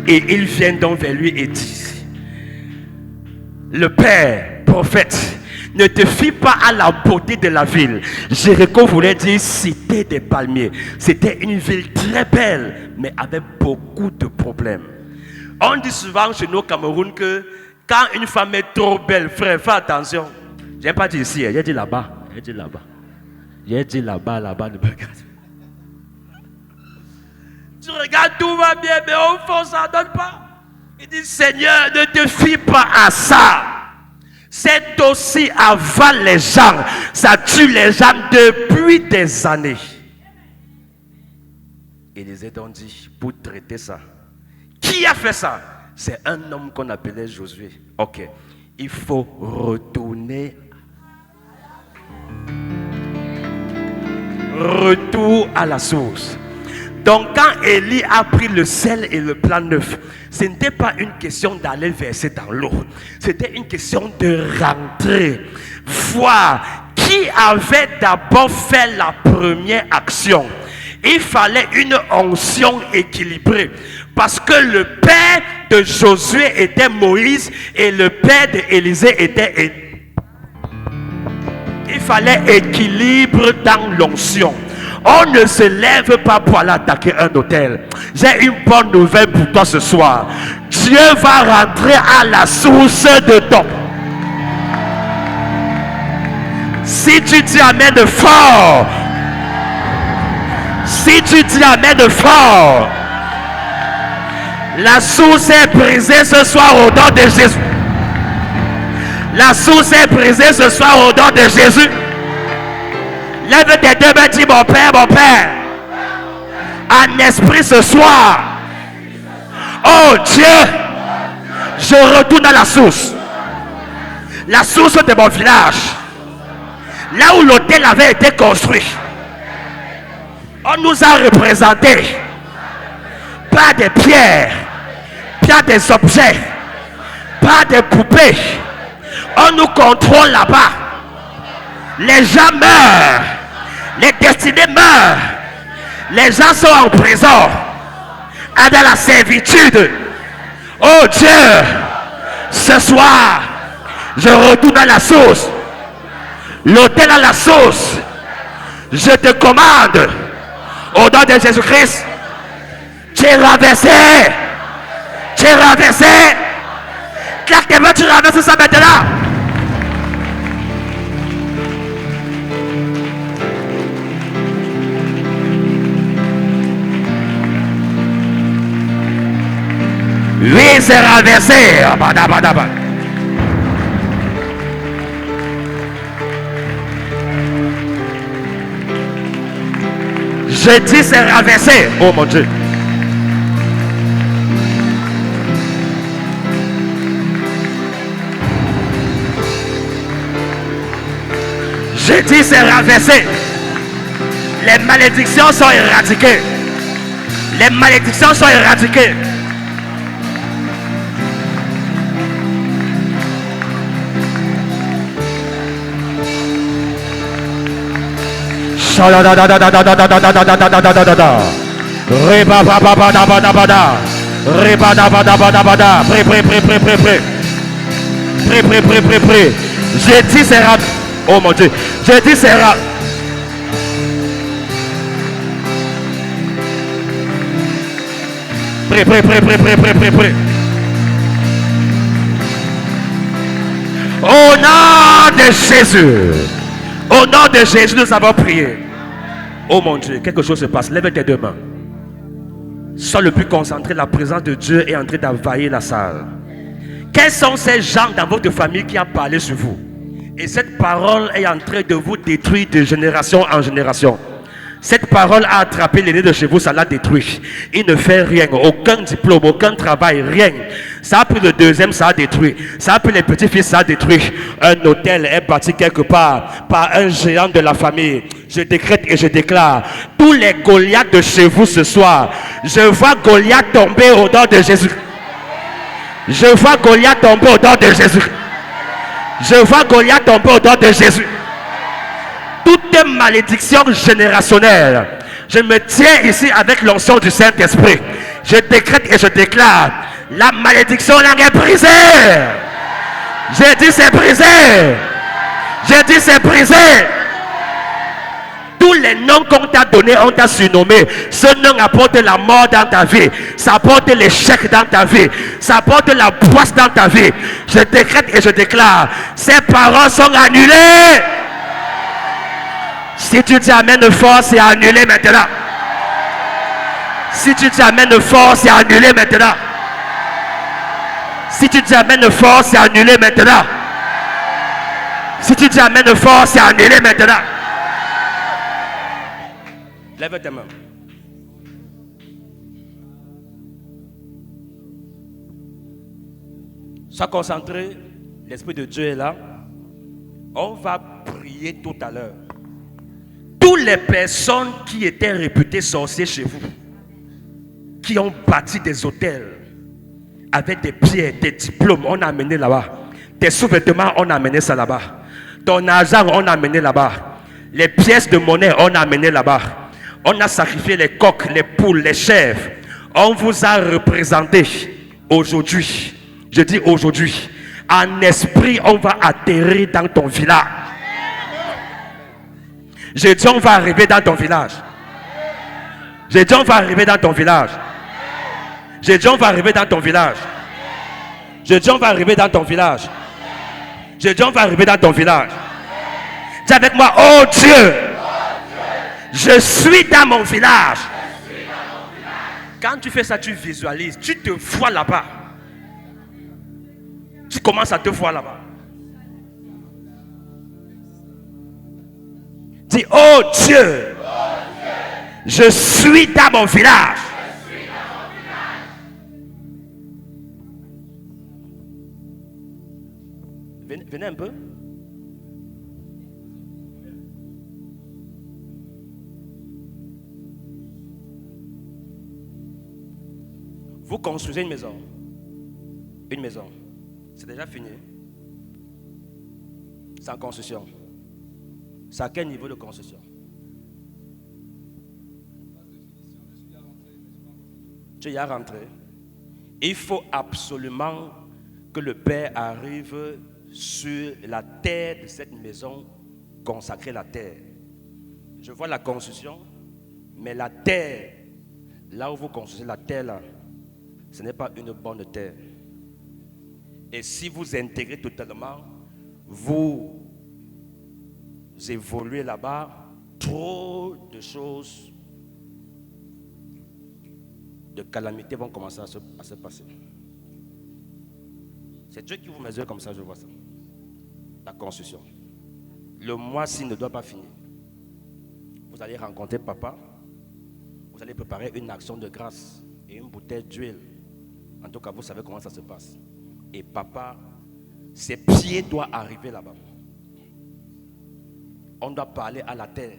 Et il vient donc vers lui et dit, le Père, prophète, ne te fie pas à la beauté de la ville. Jéricho voulait dire cité des palmiers. C'était une ville très belle, mais avec beaucoup de problèmes. On dit souvent chez nous au Cameroun que quand une femme est trop belle, frère, fais attention. Je n'ai pas dit ici, j'ai dit là-bas. J'ai dit là-bas. J'ai dit là-bas, ne me regarde. Tu regardes, tout va bien, mais au fond, ça ne donne pas. Il dit, Seigneur, ne te fie pas à ça. C'est aussi avale les gens. Ça tue les gens depuis des années. Et les aidants dit, pour traiter ça, qui a fait ça? C'est un homme qu'on appelait Josué. Ok. Il faut retourner. Retour à la source. Donc quand Élie a pris le sel et le plan neuf, ce n'était pas une question d'aller verser dans l'eau. C'était une question de rentrer. Voir qui avait d'abord fait la première action. Il fallait une onction équilibrée. Parce que le père de Josué était Moïse et le père d'Élisée était Élie. Il fallait équilibre dans l'onction. On ne se lève pas pour aller attaquer un hôtel. J'ai une bonne nouvelle pour toi ce soir. Dieu va rentrer à la source de ton. Si tu dis amen de fort. Si tu dis amen de fort. La source est brisée ce soir au nom de Jésus. La source est brisée ce soir au nom de Jésus. Lève tes deux mains, dis mon Père, en esprit ce soir. Oh Dieu, je retourne à la source. La source de mon village. Là où l'hôtel avait été construit. On nous a représenté pas des pierres, pas des objets, pas des poupées. On nous contrôle là-bas. Les gens meurent. Les destinés meurent. Les gens sont en prison. Dans la servitude. Oh Dieu, ce soir, je retourne à la source. L'autel à la source. Je te commande, au nom de Jésus-Christ, tu es renversé. Tu es renversé. Claque tes mains, tu renverses ça maintenant. Oui, c'est renversé. Je dis c'est renversé. Oh mon Dieu. Je dis c'est renversé. Les malédictions sont éradiquées. Les malédictions sont éradiquées. Prêt. J'ai dit c'est rap. Oh mon Dieu. J'ai dit c'est rap. Prêt. Au nom de Jésus. Au nom de Jésus, nous avons prié. Oh mon Dieu, quelque chose se passe. Lève tes deux mains. Sois le plus concentré. La présence de Dieu est en train d'envahir la salle. Quels sont ces gens dans votre famille qui ont parlé sur vous? Et cette parole est en train de vous détruire de génération en génération. Cette parole a attrapé l'aîné de chez vous, ça l'a détruit. Il ne fait rien, aucun diplôme, aucun travail, rien. Ça a pris le deuxième, ça a détruit. Ça a pris les petits-fils, ça a détruit. Un hôtel est bâti quelque part par un géant de la famille. Je décrète et je déclare, tous les Goliaths de chez vous ce soir, je vois Goliath tomber au nom de Jésus. Je vois Goliath tomber au nom de Jésus. Je vois Goliath tomber au nom de Jésus. Toute malédiction générationnelle, je me tiens ici avec l'onction du Saint-Esprit. Je décrète et je déclare, la malédiction là est brisée. J'ai dit c'est brisé. J'ai dit c'est brisé. Tous les noms qu'on t'a donnés, on t'a surnommé. Ce nom apporte la mort dans ta vie. Ça apporte l'échec dans ta vie. Ça apporte la poisse dans ta vie. Je décrète et je déclare, ces paroles sont annulées. Si tu dis amen fort, c'est annulé maintenant. Si tu dis amen fort, c'est annulé maintenant. Si tu dis amen fort, c'est annulé maintenant. Si tu dis amen fort, c'est annulé maintenant. Lève tes mains. Sois concentré. L'Esprit de Dieu est là. On va prier tout à l'heure. Toutes les personnes qui étaient réputées sorcières chez vous, qui ont bâti des hôtels avec des pierres, des diplômes, on a amené là-bas. Tes sous-vêtements, on a amené ça là-bas. Ton argent, on a amené là-bas. Les pièces de monnaie, on a amené là-bas. On a sacrifié les coqs, les poules, les chèvres. On vous a représenté aujourd'hui. Je dis aujourd'hui. En esprit, on va atterrir dans ton village. J'ai dit on va arriver dans ton village. J'ai dit on va arriver dans ton village. J'ai dit on va arriver dans ton village. J'ai dit on va arriver dans ton village. J'ai dit on va arriver dans ton village. Dis avec moi, oh Dieu, je suis dans mon village. Quand tu fais ça, tu visualises, tu te vois là-bas. Tu commences à te voir là-bas. Dis, oh Dieu, je suis dans mon village. Venez un peu. Vous construisez une maison. Une maison. C'est déjà fini. C'est en construction. C'est à quel niveau de construction? Tu y as rentré. Il faut absolument que le Père arrive sur la terre de cette maison, consacrer la terre. Je vois la construction, mais la terre, là où vous construisez la terre, là, ce n'est pas une bonne terre. Et si vous intégrez totalement, vous évoluez là-bas, trop de choses, de calamités vont commencer à se passer. C'est Dieu qui vous mesure comme ça, je vois ça. La construction. Le mois-ci ne doit pas finir. Vous allez rencontrer papa. Vous allez préparer une action de grâce et une bouteille d'huile. En tout cas, vous savez comment ça se passe. Et papa, ses pieds doivent arriver là-bas. On doit parler à la terre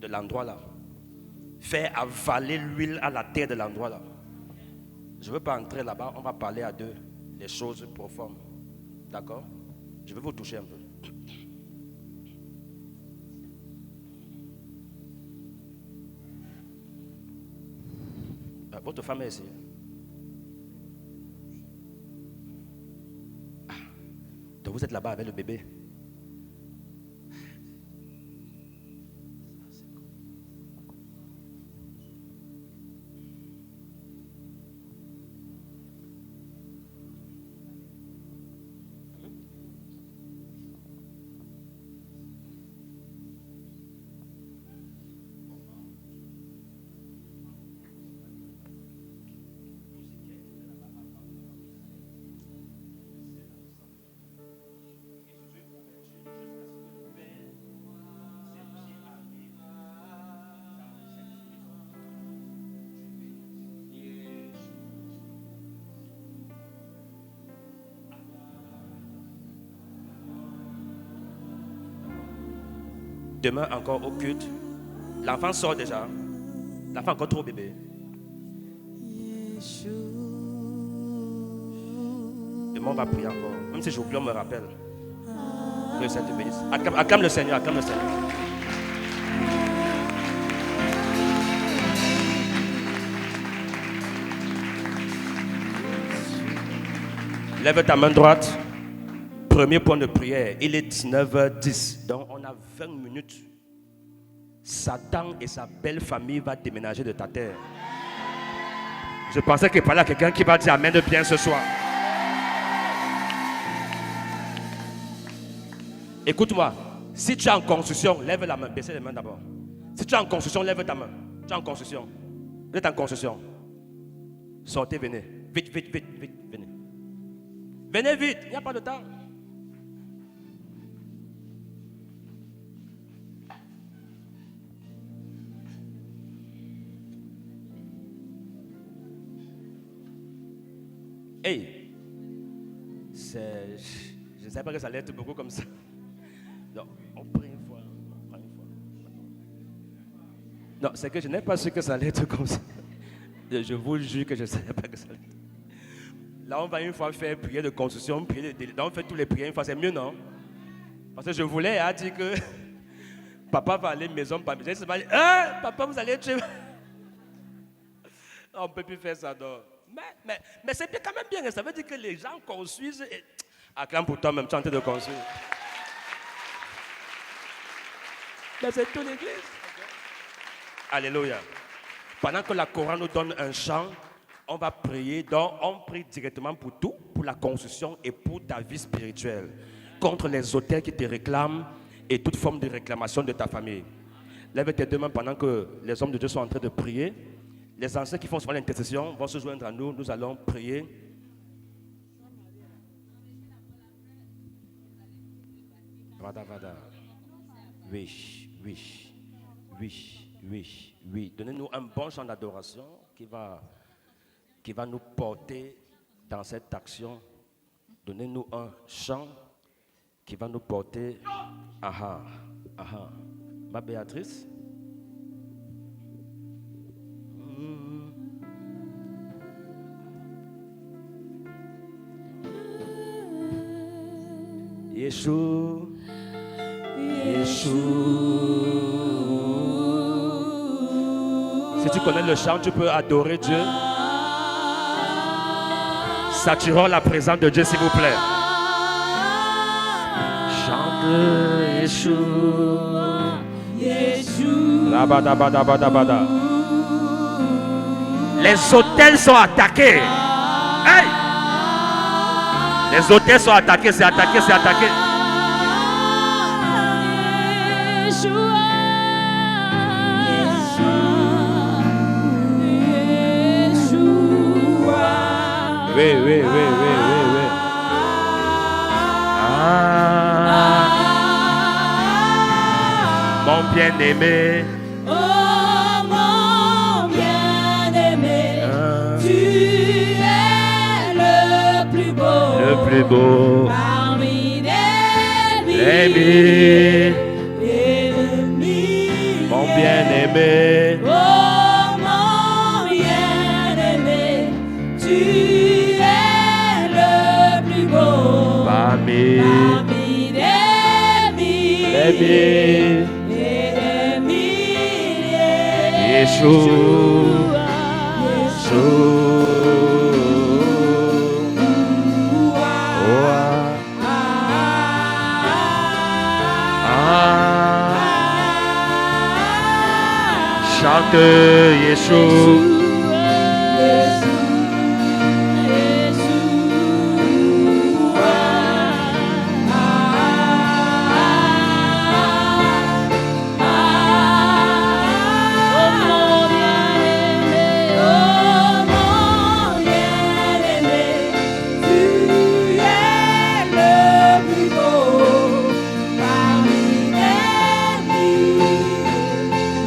de l'endroit là. Faire avaler l'huile à la terre de l'endroit là. Je ne veux pas entrer là-bas, on va parler à deux. Les choses profondes. D'accord? Je vais vous toucher un peu. Votre femme est ici. Donc vous êtes là-bas avec le bébé. Demain encore au culte. L'enfant sort déjà. L'enfant encore trop bébé. Demain on va prier encore. Même si j'oublie, on me rappelle. Que le Seigneur te bénisse. Acclame le Seigneur, acclame le Seigneur. Lève ta main droite. Premier point de prière, il est 19h10. Donc on a 20 minutes. Satan et sa belle famille vont déménager de ta terre. Je pensais qu'il parlait à quelqu'un qui va dire amen de bien ce soir. Écoute-moi, si tu es en construction, lève la main, baissez les mains d'abord. Si tu es en construction, lève ta main. Tu es en construction. Vous êtes en construction. Sortez, venez. Vite, vite, vite, vite, venez. Venez vite, il n'y a pas de temps. Hey, je ne savais pas que ça allait être beaucoup comme ça. Donc, on prie une fois. Non, c'est que je n'ai pas su que ça allait être comme ça. Je vous jure que je ne savais pas que ça allait être. Là, on va une fois faire prière de construction, prière de... Là, on fait tous les prières une fois, c'est mieux, non? Parce que je voulais dire que papa va aller maison par maison. Il va dire, papa, vous allez tuer. On ne peut plus faire ça, donc. Mais c'est quand même bien, ça veut dire que les gens construisent. Et... Acclame pour toi-même, tu es en train de construire. Mais c'est toute l'église. Alléluia. Pendant que la Coran nous donne un chant, on va prier. Donc, on prie directement pour tout, pour la construction et pour ta vie spirituelle. Contre les autels qui te réclament et toute forme de réclamation de ta famille. Lève tes deux mains pendant que les hommes de Dieu sont en train de prier. Les anciens qui font souvent l'intercession vont se joindre à nous. Nous allons prier. Vada. Oui. Donnez-nous un bon chant d'adoration qui va nous porter dans cette action. Donnez-nous un chant qui va nous porter. Aha. Ma Béatrice. Yeshua. Si tu connais le chant, tu peux adorer Dieu. Saturons la présence de Dieu, s'il vous plaît. Chante Yeshua. Labada. Les hôtels sont attaqués. Hey! Les hôtels sont attaqués, c'est attaqué. Oui. Mon bien-aimé. Oh mon bien-aimé, tu es le plus beau parmi les ennemis. Mon bien-aimé. Oh mon bien-aimé, tu es le plus beau parmi les ennemis. Yeshua. chante Yeshua.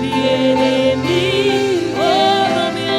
Bien-aimé, oh mon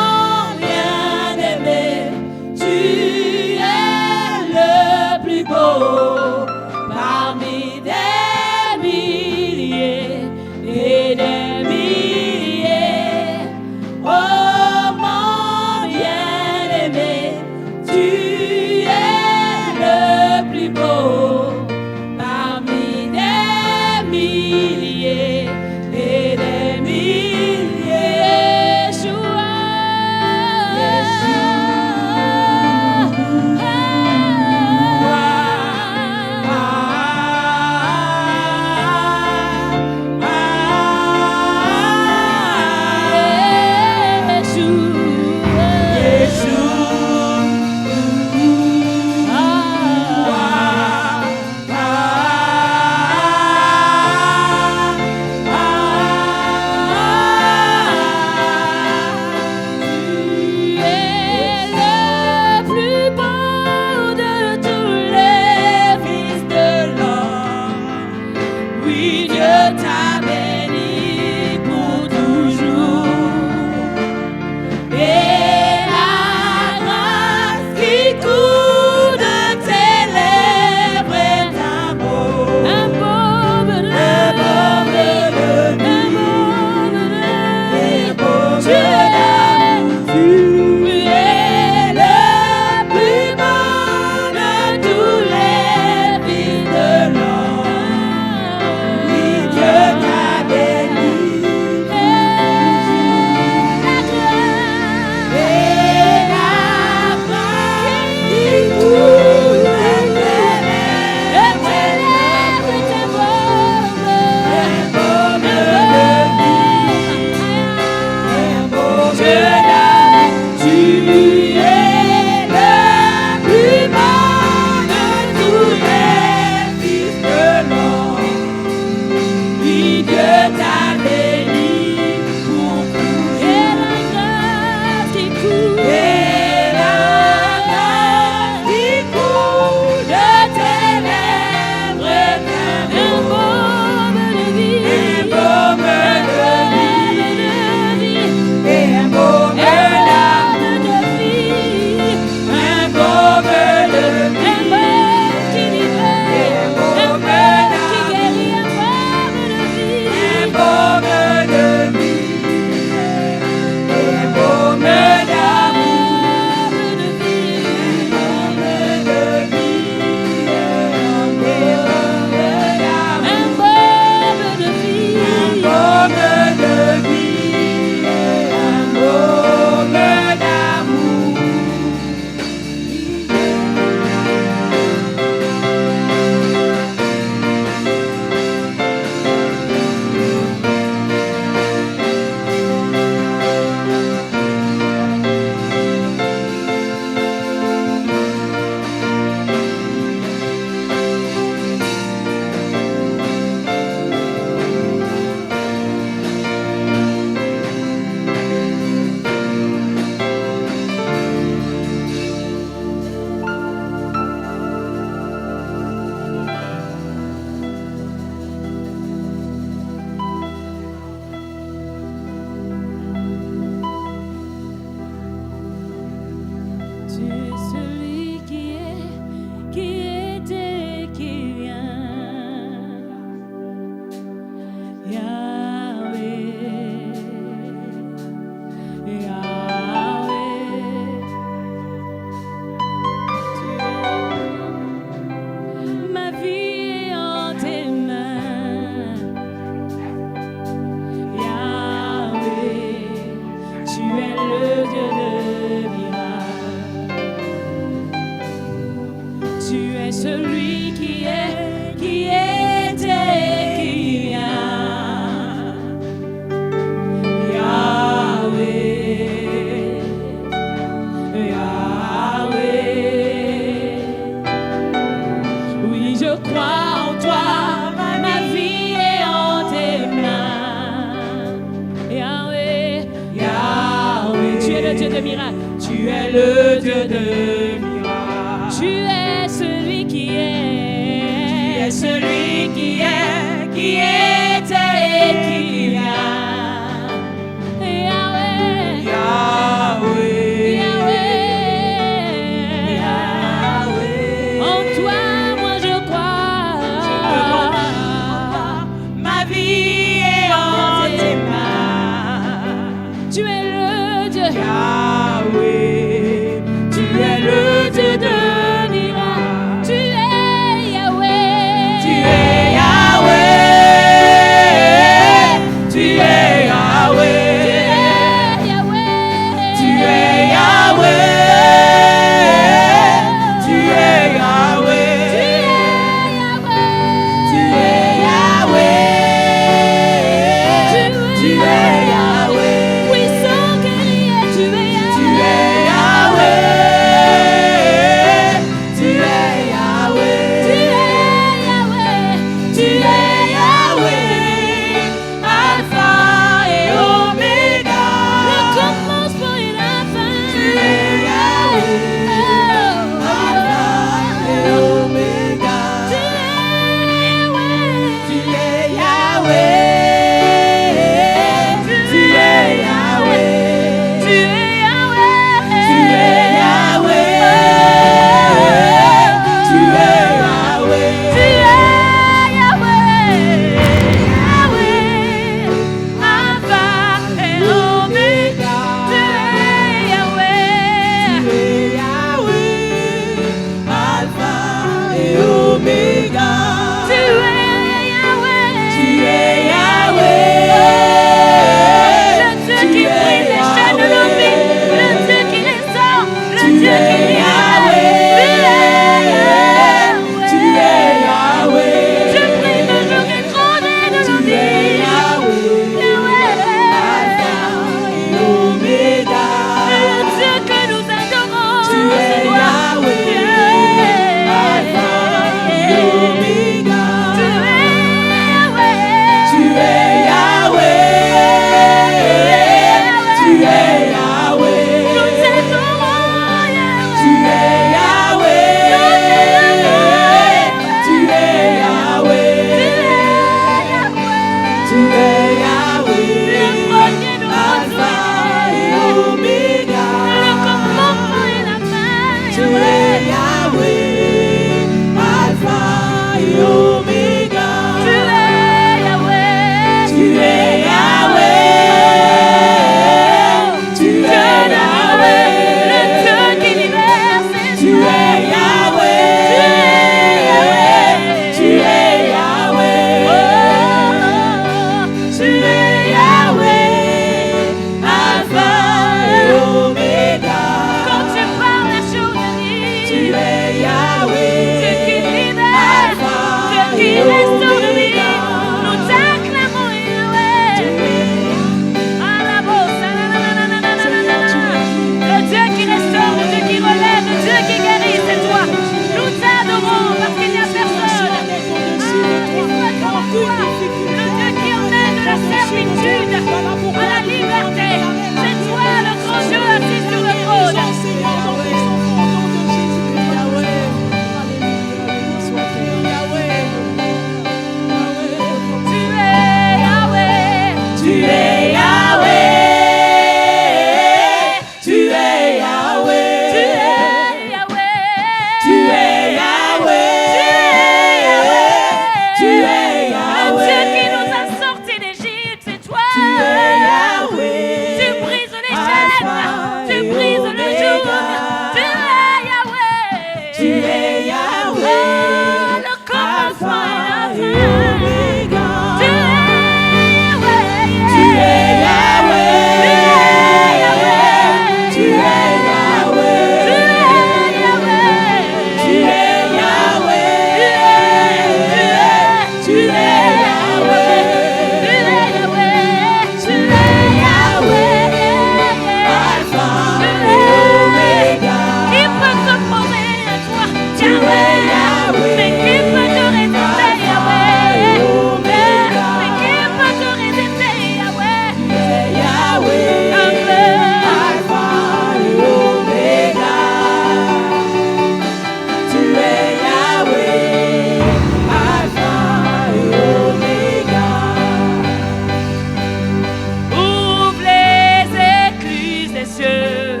cieux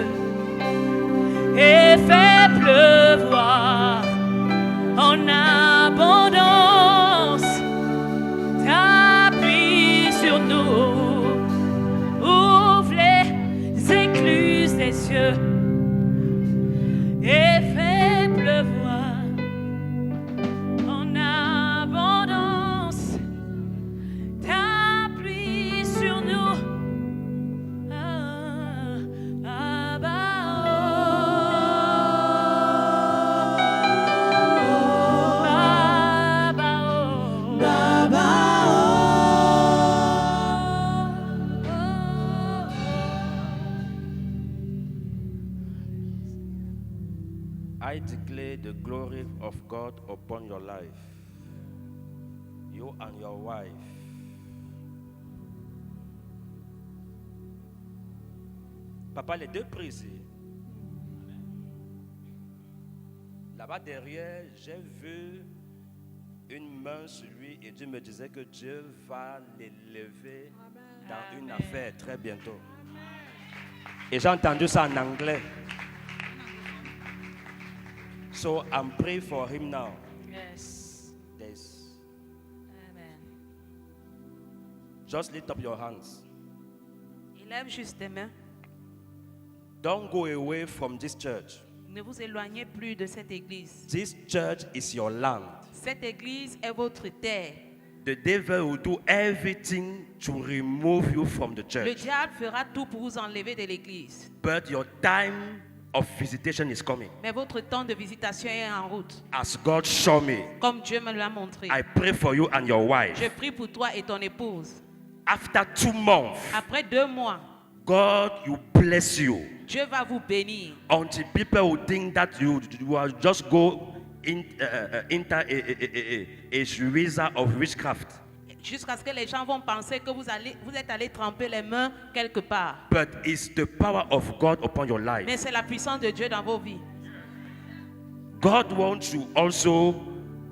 et fais pleuvoir en abondance ta pluie sur nous. Ouvre les écluses des cieux et fais pleuvoir en abondance ta pluie sur nous. I declare the glory of God upon your life, you and your wife. Papa, les deux prises. Là-bas derrière, j'ai vu une main sur lui et Dieu me disait que Dieu va l'élever dans une affaire très bientôt. Et j'ai entendu ça en anglais. So I'm praying for him now. Yes. There's, Amen. just lift up your hands. Il lève juste tes mains. Don't go away from this church. Ne vous éloignez plus de cette église. This church is your land. Cette église est votre terre. The devil will do everything to remove you from the Le church. diable fera tout pour vous enlever de l'église. But your time of visitation is coming. Mais votre temps de visitation est en route. As God showed me, Comme Dieu me l'a montré. I pray for you and your wife. Je prie pour toi et ton épouse. After 2 months, Après 2 mois, God will bless you. Dieu va vous bénir. Until people will think that you will just go into a visa of witchcraft. Jusqu'à ce que les gens vont penser que vous êtes allé tremper les mains quelque part. But it's the power of God upon your life. Mais c'est la puissance de Dieu dans vos vies. God wants to also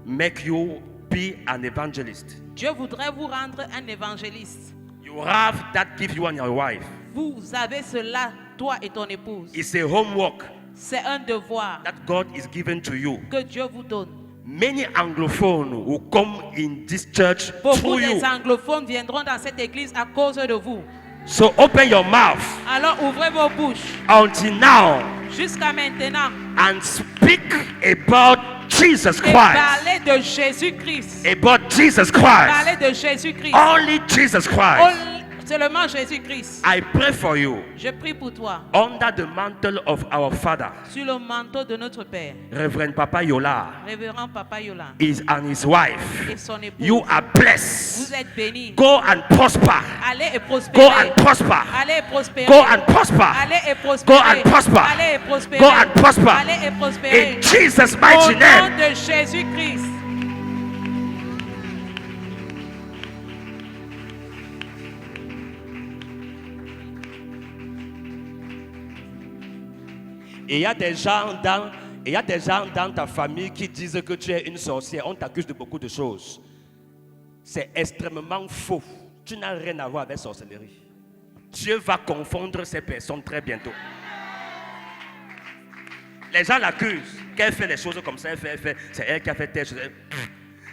make you be an evangelist. Dieu voudrait vous rendre un évangéliste. You have that gift, you and your wife. Vous avez cela, toi et ton épouse. It's a homework C'est un devoir that God is given to you. que Dieu vous donne. Many Anglophones will come in this church Beaucoup through you. des anglophones viendront dans cette église à cause de vous. So open your mouth Alors ouvrez vos bouches until now jusqu'à maintenant and speak about Jesus et Christ. parlez de Jésus-Christ. About Jesus Christ. Parlez de Jésus-Christ. Only Jesus Christ. Seulement Jésus-Christ. I pray for you Je prie pour toi under the mantle of our Father, sur le manteau de notre Père, Reverend Papa Yola, révérend Papa Yola and his wife. et son épouse. You are blessed. Vous êtes bénis. Go and prosper. Allez et Go prospérez. and prosper. Allez et prospérez. Go and prosper. Allez et prospérez. Go and prosper. Allez et prospérez. Go and prosper. Allez et prospérez. In Jesus' Au mighty nom name. de Jésus-Christ. Et il y a des gens dans ta famille qui disent que tu es une sorcière. On t'accuse de beaucoup de choses. C'est extrêmement faux. Tu n'as rien à voir avec sorcellerie. Dieu va confondre ces personnes très bientôt. Les gens l'accusent qu'elle fait les choses comme ça, elle fait, c'est elle qui a fait telle chose.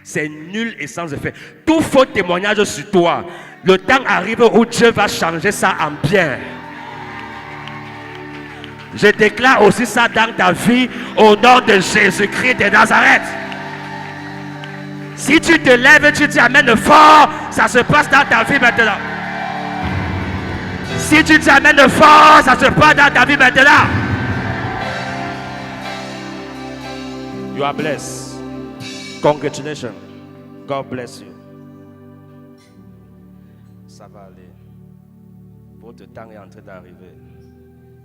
C'est nul et sans effet. Tout faux témoignage sur toi, le temps arrive où Dieu va changer ça en bien. Je déclare aussi ça dans ta vie au nom de Jésus-Christ de Nazareth. Si tu te lèves, tu dis Amen fort, ça se passe dans ta vie maintenant. Si tu dis Amen fort, ça se passe dans ta vie maintenant. You are blessed. Congratulations. God bless you. Ça va aller. Votre temps est en train d'arriver.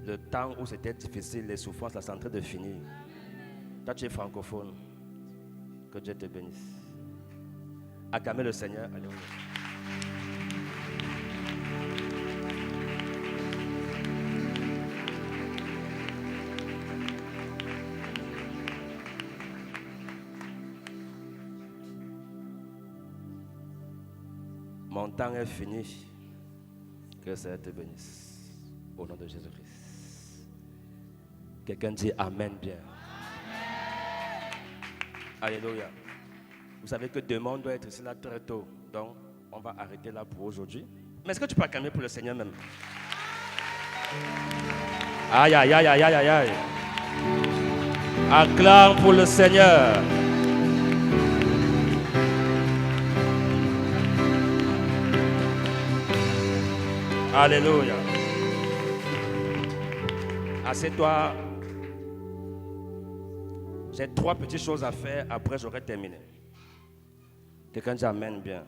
Le temps où c'était difficile, les souffrances, là, c'est en train de finir. Toi, tu es francophone. Que Dieu te bénisse. Acclamez le Seigneur. Alléluia. Mon temps est fini. Que le Seigneur te bénisse. Au nom de Jésus-Christ. Quelqu'un dit Amen bien. Alléluia. Vous savez que demain, on doit être ici là très tôt. Donc, on va arrêter là pour aujourd'hui. Mais est-ce que tu peux acclamer pour le Seigneur même? Aïe, aïe, aïe, aïe, aïe, aïe. Acclame pour le Seigneur. Alléluia. Assieds-toi. J'ai 3 petites choses à faire, après j'aurai terminé. Quelqu'un dit Amen bien.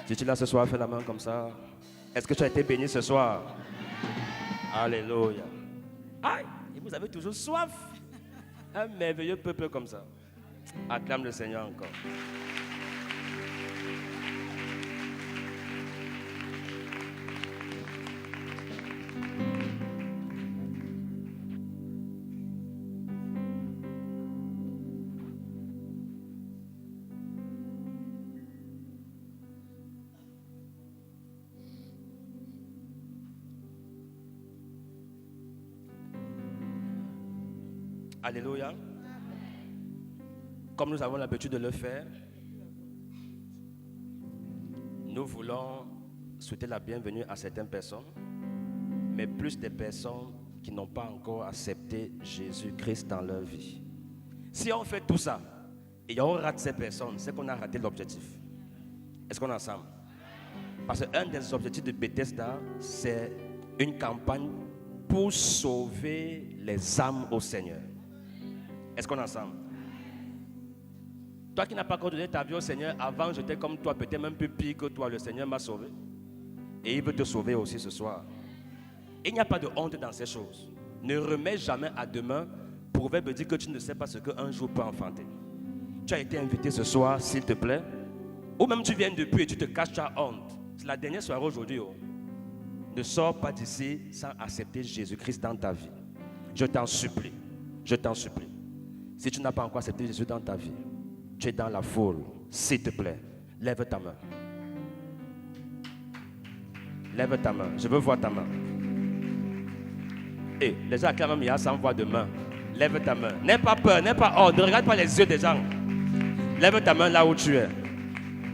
Si tu es là ce soir, fais la main comme ça. Est-ce que tu as été béni ce soir? Alléluia. Aïe, et vous avez toujours soif. Un merveilleux peuple comme ça. Acclame le Seigneur encore. Alléluia. Comme nous avons l'habitude de le faire, nous voulons souhaiter la bienvenue à certaines personnes, mais plus des personnes qui n'ont pas encore accepté Jésus-Christ dans leur vie. Si on fait tout ça et on rate ces personnes, c'est qu'on a raté l'objectif. Est-ce qu'on est ensemble? Parce qu'un des objectifs de Bethesda, c'est une campagne pour sauver les âmes au Seigneur. Est-ce qu'on est ensemble? Toi qui n'as pas encore donné ta vie au Seigneur, avant j'étais comme toi, peut-être même plus pire que toi, le Seigneur m'a sauvé. Et il veut te sauver aussi ce soir. Il n'y a pas de honte dans ces choses. Ne remets jamais à demain. Proverbe dit que tu ne sais pas ce qu'un jour peut enfanter. Tu as été invité ce soir, s'il te plaît. Ou même tu viens depuis et tu te caches, tu as honte. C'est la dernière soirée aujourd'hui. Oh. Ne sors pas d'ici sans accepter Jésus-Christ dans ta vie. Je t'en supplie. Je t'en supplie. Si tu n'as pas encore accepté Jésus dans ta vie, tu es dans la foule, s'il te plaît, lève ta main. Lève ta main, je veux voir ta main. Et les gens acclament, mais il y a 100 voix de main. Lève ta main. N'aie pas peur, n'aie pas honte, ne regarde pas les yeux des gens. Lève ta main là où tu es.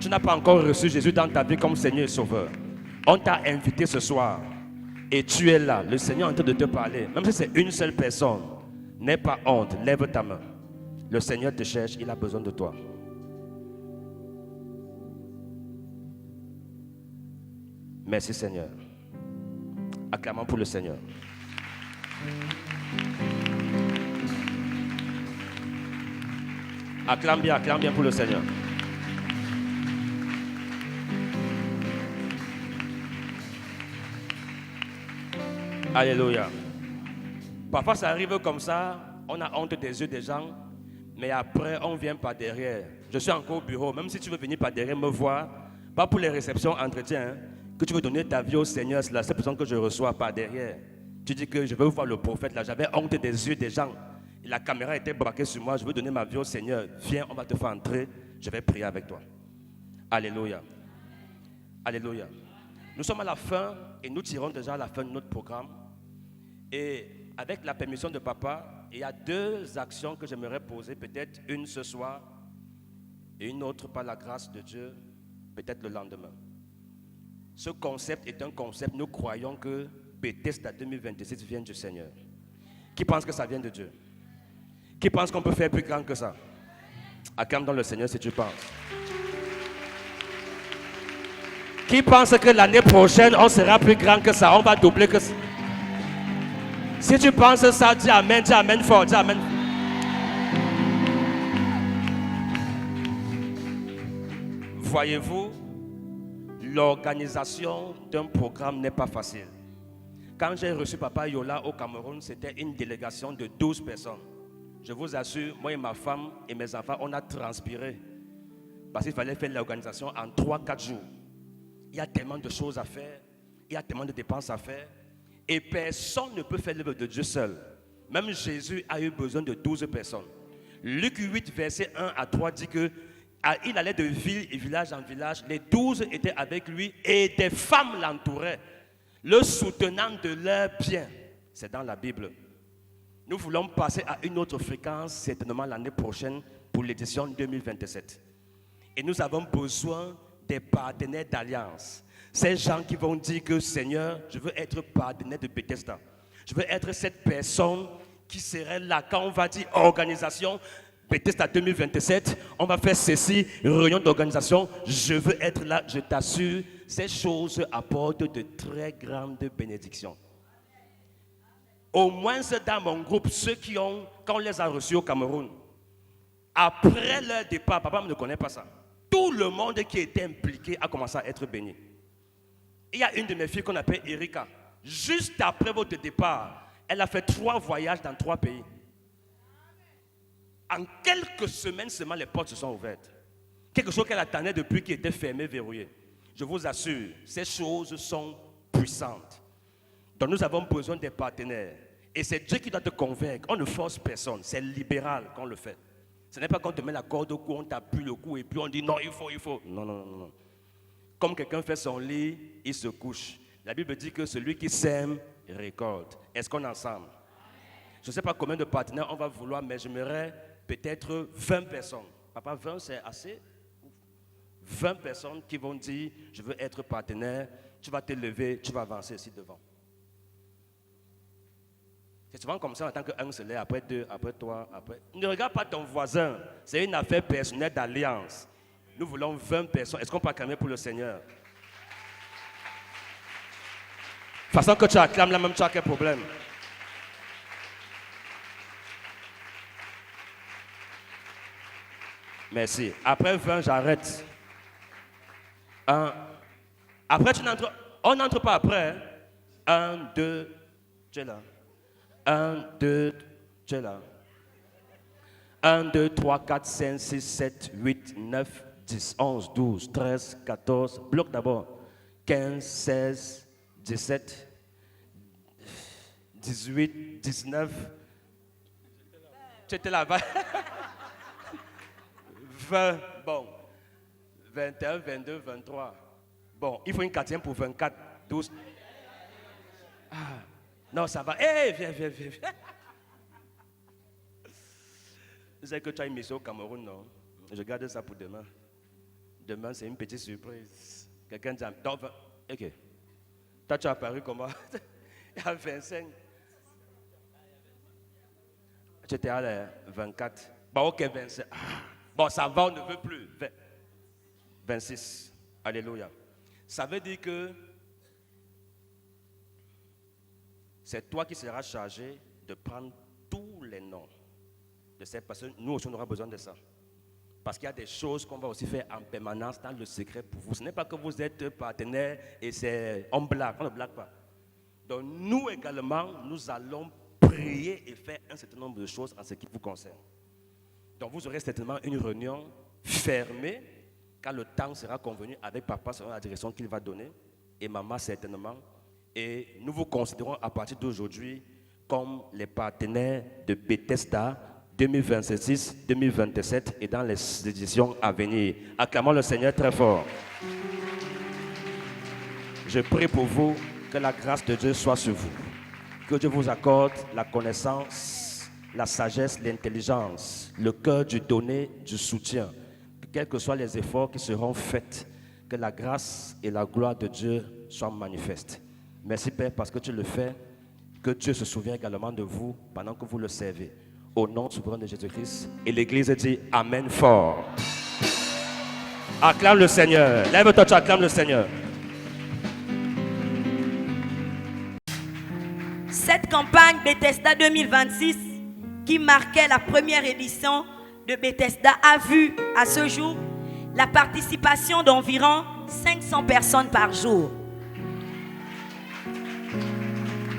Tu n'as pas encore reçu Jésus dans ta vie comme Seigneur et Sauveur. On t'a invité ce soir et tu es là. Le Seigneur est en train de te parler. Même si c'est une seule personne, n'aie pas honte, lève ta main. Le Seigneur te cherche, il a besoin de toi. Merci Seigneur. Acclamons pour le Seigneur. Acclame bien pour le Seigneur. Alléluia. Parfois ça arrive comme ça, on a honte des yeux des gens. Mais après, on vient par derrière. Je suis encore au bureau. Même si tu veux venir par derrière me voir, pas pour les réceptions, entretiens, hein, que tu veux donner ta vie au Seigneur, c'est la seule personne que je reçois par derrière. Tu dis que je veux voir le prophète là. J'avais honte des yeux des gens. Et la caméra était braquée sur moi. Je veux donner ma vie au Seigneur. Viens, on va te faire entrer. Je vais prier avec toi. Alléluia. Alléluia. Nous sommes à la fin et nous tirons déjà à la fin de notre programme. Et avec la permission de papa, il y a 2 actions que j'aimerais poser, peut-être une ce soir et une autre par la grâce de Dieu, peut-être le lendemain. Ce concept est un concept, nous croyons que Bethesda 2026 vient du Seigneur. Qui pense que ça vient de Dieu? Qui pense qu'on peut faire plus grand que ça? Acclame dans le Seigneur si tu penses. Qui pense que l'année prochaine, on sera plus grand que ça? On va doubler que ça. Si tu penses ça, dis Amen fort, dis Amen. Voyez-vous, l'organisation d'un programme n'est pas facile. Quand j'ai reçu Papa Yola au Cameroun, c'était une délégation de 12 personnes. Je vous assure, moi et ma femme et mes enfants, on a transpiré. Parce qu'il fallait faire l'organisation en 3-4 jours. Il y a tellement de choses à faire, il y a tellement de dépenses à faire. Et personne ne peut faire l'œuvre de Dieu seul. Même Jésus a eu besoin de 12 personnes. Luc 8, verset 1 à 3 dit que il allait de ville et village en village. Les 12 étaient avec lui et des femmes l'entouraient, le soutenant de leurs biens. C'est dans la Bible. Nous voulons passer à une autre fréquence, certainement l'année prochaine, pour l'édition 2027. Et nous avons besoin des partenaires d'alliance. Ces gens qui vont dire que Seigneur, je veux être partenaire de Bethesda. Je veux être cette personne qui serait là quand on va dire organisation Bethesda 2027. On va faire ceci, réunion d'organisation. Je veux être là, je t'assure. Ces choses apportent de très grandes bénédictions. Au moins dans mon groupe, ceux qui ont, quand on les a reçus au Cameroun, après leur départ, papa ne connaît pas ça. Tout le monde qui était impliqué a commencé à être béni. Il y a une de mes filles qu'on appelle Erika. Juste après votre départ, elle a fait 3 voyages dans 3 pays. En quelques semaines seulement, les portes se sont ouvertes. Quelque chose qu'elle attendait depuis qui était fermé, verrouillé. Je vous assure, ces choses sont puissantes. Donc nous avons besoin des partenaires. Et c'est Dieu qui doit te convaincre. On ne force personne. C'est libéral qu'on le fait. Ce n'est pas qu'on te met la corde au cou, on t'appuie le cou et puis on dit non, il faut. Non, non, non, non. Comme quelqu'un fait son lit, il se couche. La Bible dit que celui qui sème récolte. Est-ce qu'on est ensemble? Je ne sais pas combien de partenaires on va vouloir, mais j'aimerais peut-être 20 personnes. Papa, 20 c'est assez? 20 personnes qui vont dire, je veux être partenaire, tu vas te lever, tu vas avancer ici devant. C'est souvent comme ça en tant qu'un se lève, après 2, après 3, après... Ne regarde pas ton voisin, c'est une affaire personnelle d'alliance. Nous voulons 20 personnes. Est-ce qu'on peut acclamer pour le Seigneur? De toute façon que tu acclames là même, tu as quel problème? Merci. Après 20, j'arrête. Après, on n'entre pas après. 1, 2, tu es là. 1, 2, tu es là. 1, 2, 3, 4, 5, 6, 7, 8, 9, 10, 11, 12, 13, 14. Bloc d'abord. 15, 16, 17, 18, 19. Tu étais là. 20, bon. 21, 22, 23. Bon, il faut une quatrième pour 24, 12. Ah, non, ça va. Hé, viens. Je sais que tu as une mission au Cameroun, non? Je garde ça pour demain. Demain, c'est une petite surprise. Quelqu'un dit, donc, ok. Toi, tu as apparu comment? Il y a 25. Tu étais à 24. Bon, ok, 25. Bon, ça va, on ne veut plus. 26. Alléluia. Ça veut dire que c'est toi qui seras chargé de prendre tous les noms de ces personnes. Nous aussi, on aura besoin de ça. Parce qu'il y a des choses qu'on va aussi faire en permanence dans le secret pour vous. Ce n'est pas que vous êtes partenaire et c'est on blague, on ne blague pas. Donc nous également, nous allons prier et faire un certain nombre de choses en ce qui vous concerne. Donc vous aurez certainement une réunion fermée quand le temps sera convenu avec papa selon la direction qu'il va donner et maman certainement. Et nous vous considérons à partir d'aujourd'hui comme les partenaires de Bethesda 2026, 2027 et dans les éditions à venir. Acclamons le Seigneur très fort. Je prie pour vous que la grâce de Dieu soit sur vous. Que Dieu vous accorde la connaissance, la sagesse, l'intelligence, le cœur du donner, du soutien. Quels que soient les efforts qui seront faits, que la grâce et la gloire de Dieu soient manifestes. Merci Père parce que tu le fais. Que Dieu se souvienne également de vous pendant que vous le servez. Au nom souverain de Jésus-Christ. Et l'Église dit Amen fort. Acclame le Seigneur. Lève-toi, tu acclames le Seigneur. Cette campagne Bethesda 2026 qui marquait la première édition de Bethesda a vu à ce jour la participation d'environ 500 personnes par jour.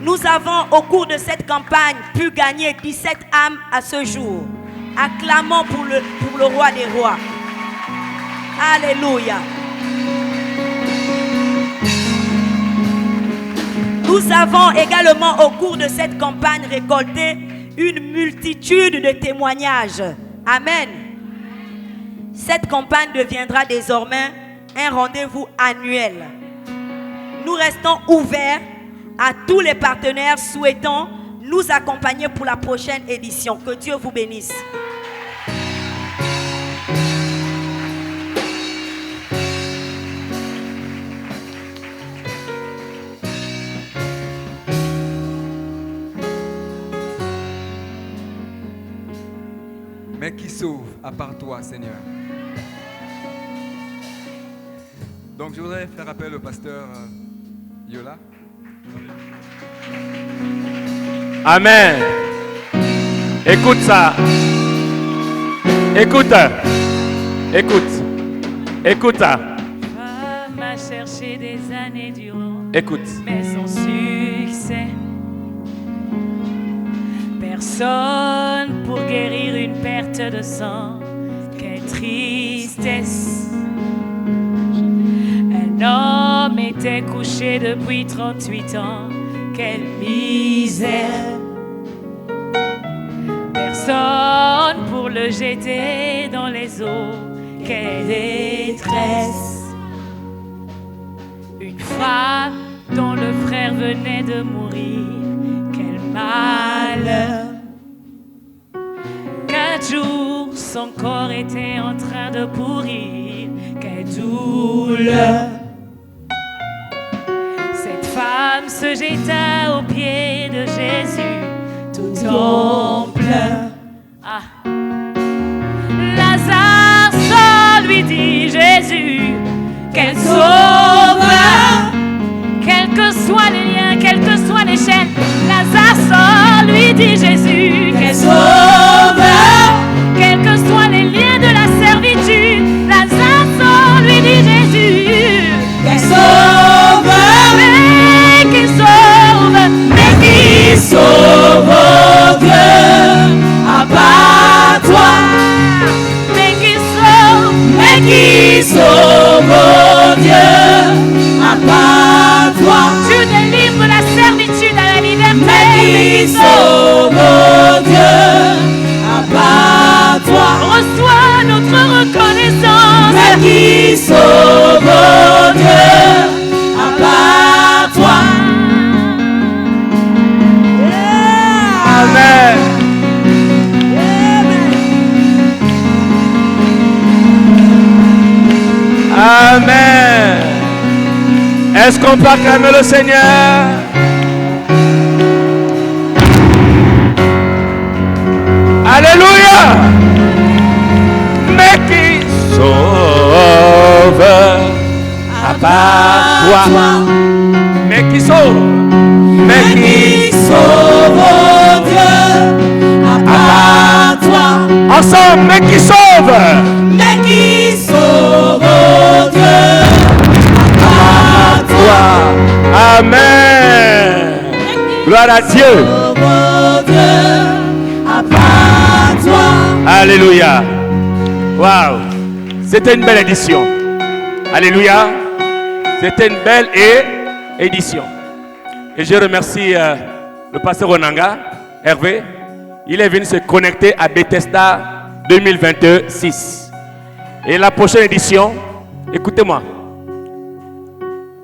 Nous avons au cours de cette campagne pu gagner 17 âmes à ce jour. Acclamons pour le roi des rois. Alléluia. Nous avons également au cours de cette campagne récolté une multitude de témoignages. Amen. Cette campagne deviendra désormais un rendez-vous annuel. Nous restons ouverts à tous les partenaires souhaitant nous accompagner pour la prochaine édition. Que Dieu vous bénisse. Mais qui sauve à part toi, Seigneur? Donc je voudrais faire appel au pasteur Yola. Amen. Écoute ça. Écoute. Femme a cherché des années durant, Écoute. mais sans succès. Personne pour guérir une perte de sang. Quelle tristesse. Un homme était couché depuis 38 ans. Quelle misère. Personne pour le jeter dans les eaux. Quelle détresse. Une femme dont le frère venait de mourir. Quel malheur. 4 jours, son corps était en train de pourrir. Quelle douleur. Cette femme se jeta aux pieds de Jésus, tout en pleurs. Ah. Lazare sort, lui dit Jésus, qu'elle sauve. Quels que soient les liens, quelles que soient les chaînes, Lazare sort, lui dit Jésus, qu'elle sauve. Quels que soient les liens de la servitude, Lazare sort, lui dit Jésus, qu'elle sauve. Mais qui sauve, oh Dieu, à part toi. Mais qui sauve, oh Dieu, à part toi. Tu délivres la servitude à la liberté. Mais qui sauve, oh Dieu, à part toi. Reçois notre reconnaissance. Mais qui sauve, oh Dieu, à part toi. Amen. Amen. Est-ce qu'on peut acclamer le Seigneur? Alléluia. Mais qui sauve à part toi? Mais qui sauve? Mais qui sauve, oh Dieu, à part toi. ensemble, mais qui sauve? Mais qui sauve, oh Dieu, à part toi. Amen. Gloire à Dieu. Sauve, oh Dieu, à part toi. Alléluia. Waouh. C'était une belle édition. Alléluia. C'était une belle édition. Et je remercie le pasteur Onanga, Hervé. Il est venu se connecter à Bethesda 2026. Et la prochaine édition, écoutez-moi.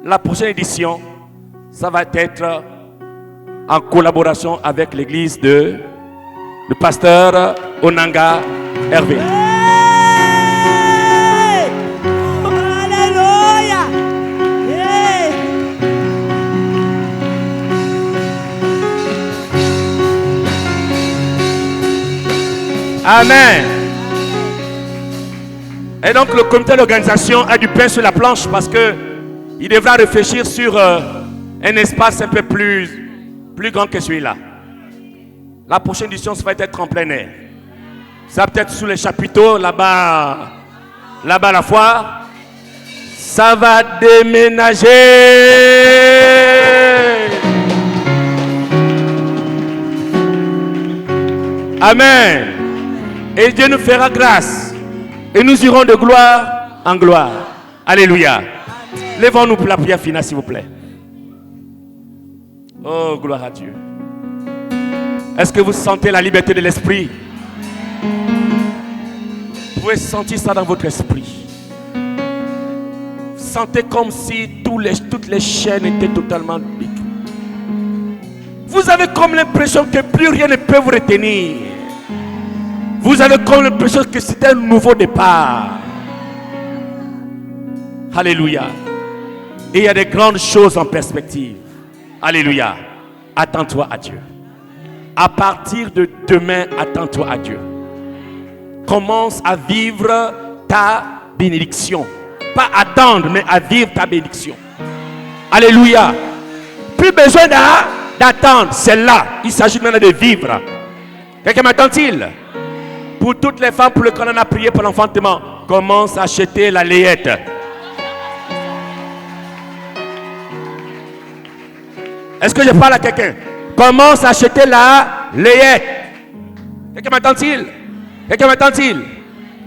La prochaine édition, ça va être en collaboration avec l'église de le pasteur Onanga Hervé. Hey! Alléluia! Hey! Amen. Et donc le comité d'organisation a du pain sur la planche parce que il devra réfléchir sur un espace un peu plus grand que celui-là. La prochaine édition, ça va être en plein air. Ça peut être sous les chapiteaux, là-bas à la foire. Ça va déménager. Amen. Et Dieu nous fera grâce. Et nous irons de gloire en gloire. Alléluia. Lèvons-nous pour la prière finale, s'il vous plaît. Oh, gloire à Dieu. Est-ce que vous sentez la liberté de l'esprit? Vous pouvez sentir ça dans votre esprit. Sentez comme si toutes les chaînes étaient totalement détruites. Vous avez comme l'impression que plus rien ne peut vous retenir. Vous avez comme l'impression que c'est un nouveau départ. Alléluia. Et il y a des grandes choses en perspective. Alléluia. Attends-toi à Dieu. À partir de demain, attends-toi à Dieu. Commence à vivre ta bénédiction. Pas attendre, mais à vivre ta bénédiction. Alléluia. Plus besoin d'attendre. C'est là. Il s'agit maintenant de vivre. Quelqu'un m'attend-il? Pour toutes les femmes pour lesquelles on a prié pour l'enfantement, commence à acheter la layette. Est-ce que je parle à quelqu'un? Commence à acheter la layette. Quelqu'un m'attend-il? Quelqu'un m'attend-il?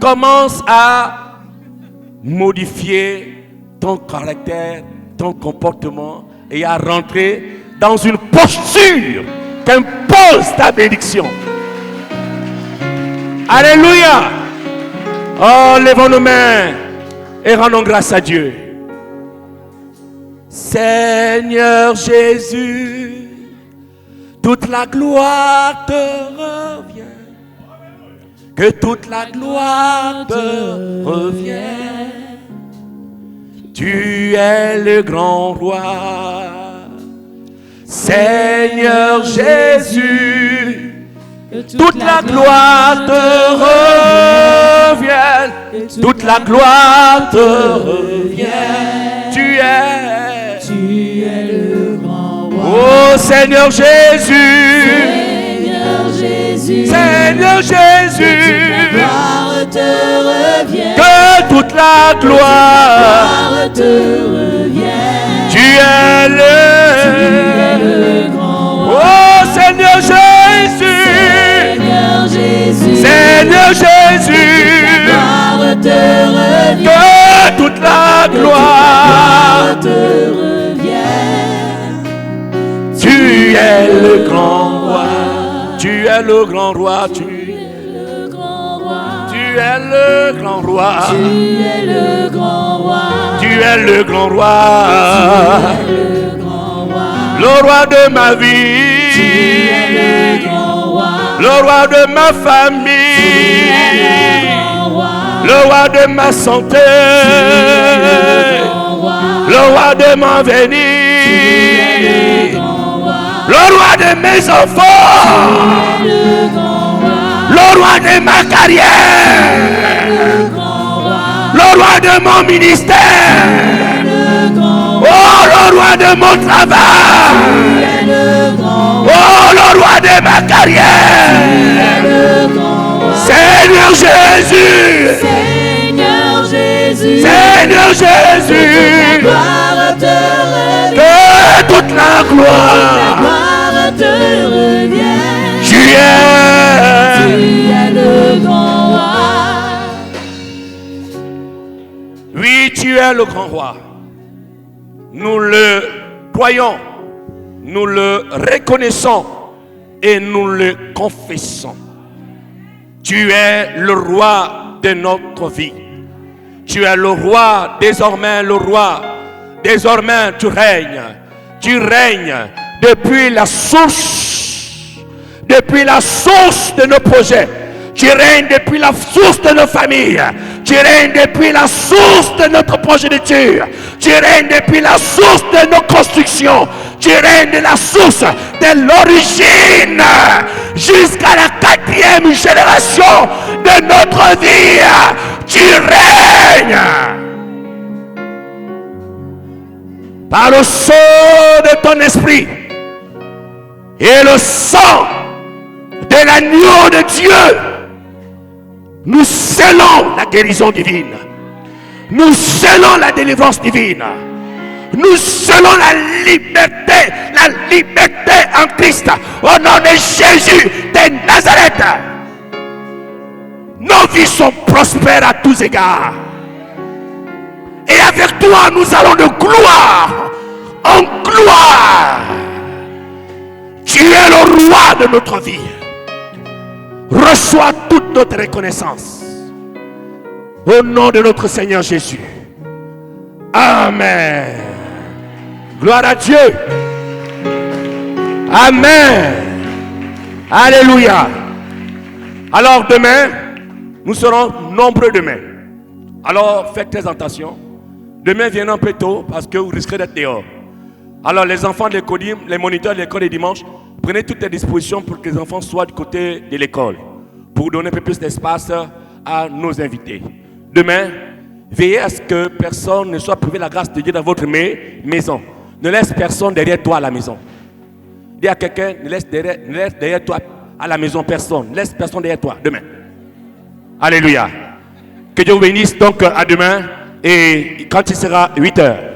Commence à modifier ton caractère, ton comportement et à rentrer dans une posture qu'impose ta bénédiction. Alléluia. Oh, levons nos mains et rendons grâce à Dieu. Seigneur Jésus, toute la gloire te revient. Que toute la gloire te revienne. Tu es le grand roi. Seigneur Jésus, toute la gloire te revient. Toute la gloire te revient. Tu es le grand roi. Oh Seigneur Jésus. Seigneur Jésus, que toute la gloire te revienne. Tu es le grand roi. Oh Seigneur Jésus, Seigneur Jésus, que toute la gloire te revienne. Tu es le grand roi. Tu es le grand roi, tu es le grand roi. Tu es le grand roi. Tu es le grand roi. Tu es le grand roi. Le roi de ma vie. Tu es le grand roi. Le roi de ma famille. Tu es le grand roi. Le roi de ma santé. Tu es le grand roi. Le roi de mon avenir. Tu es le grand roi. Le roi de mes enfants, le roi de ma carrière, le roi de mon ministère, oh le roi de mon travail, oh le roi de ma carrière, Seigneur Jésus, Seigneur Jésus, que toute la gloire te revienne. Tu es le grand roi. Oui, tu es le grand roi. Nous le croyons, nous le reconnaissons et nous le confessons. Tu es le roi de notre vie. Tu es le roi, désormais le roi. Désormais tu règnes. Tu règnes depuis la source de nos projets. Tu règnes depuis la source de nos familles. Tu règnes depuis la source de notre progéniture. Tu règnes depuis la source de nos constructions. Tu règnes de la source de l'origine jusqu'à la 4e génération de notre vie. Tu règnes. Par le sceau de ton esprit et le sang de l'agneau de Dieu, nous scellons la guérison divine. Nous scellons la délivrance divine. Nous scellons la liberté en Christ. Au nom de Jésus de Nazareth. Nos vies sont prospères à tous égards. Et avec toi, nous allons de gloire en gloire. Tu es le roi de notre vie. Reçois toute notre reconnaissance. Au nom de notre Seigneur Jésus. Amen. Gloire à Dieu. Amen. Alléluia. Alors demain, nous serons nombreux demain. Alors faites très attention. Demain, venez un peu tôt parce que vous risquez d'être dehors. Alors les enfants de l'école, les moniteurs de l'école les dimanches, prenez toutes les dispositions pour que les enfants soient du côté de l'école. Pour donner un peu plus d'espace à nos invités. Demain, veillez à ce que personne ne soit privé de la grâce de Dieu dans votre maison. Ne laisse personne derrière toi à la maison. Dis à quelqu'un, ne laisse derrière toi à la maison personne. Ne laisse personne derrière toi demain. Alléluia. Que Dieu vous bénisse donc à demain et quand il sera 8 heures.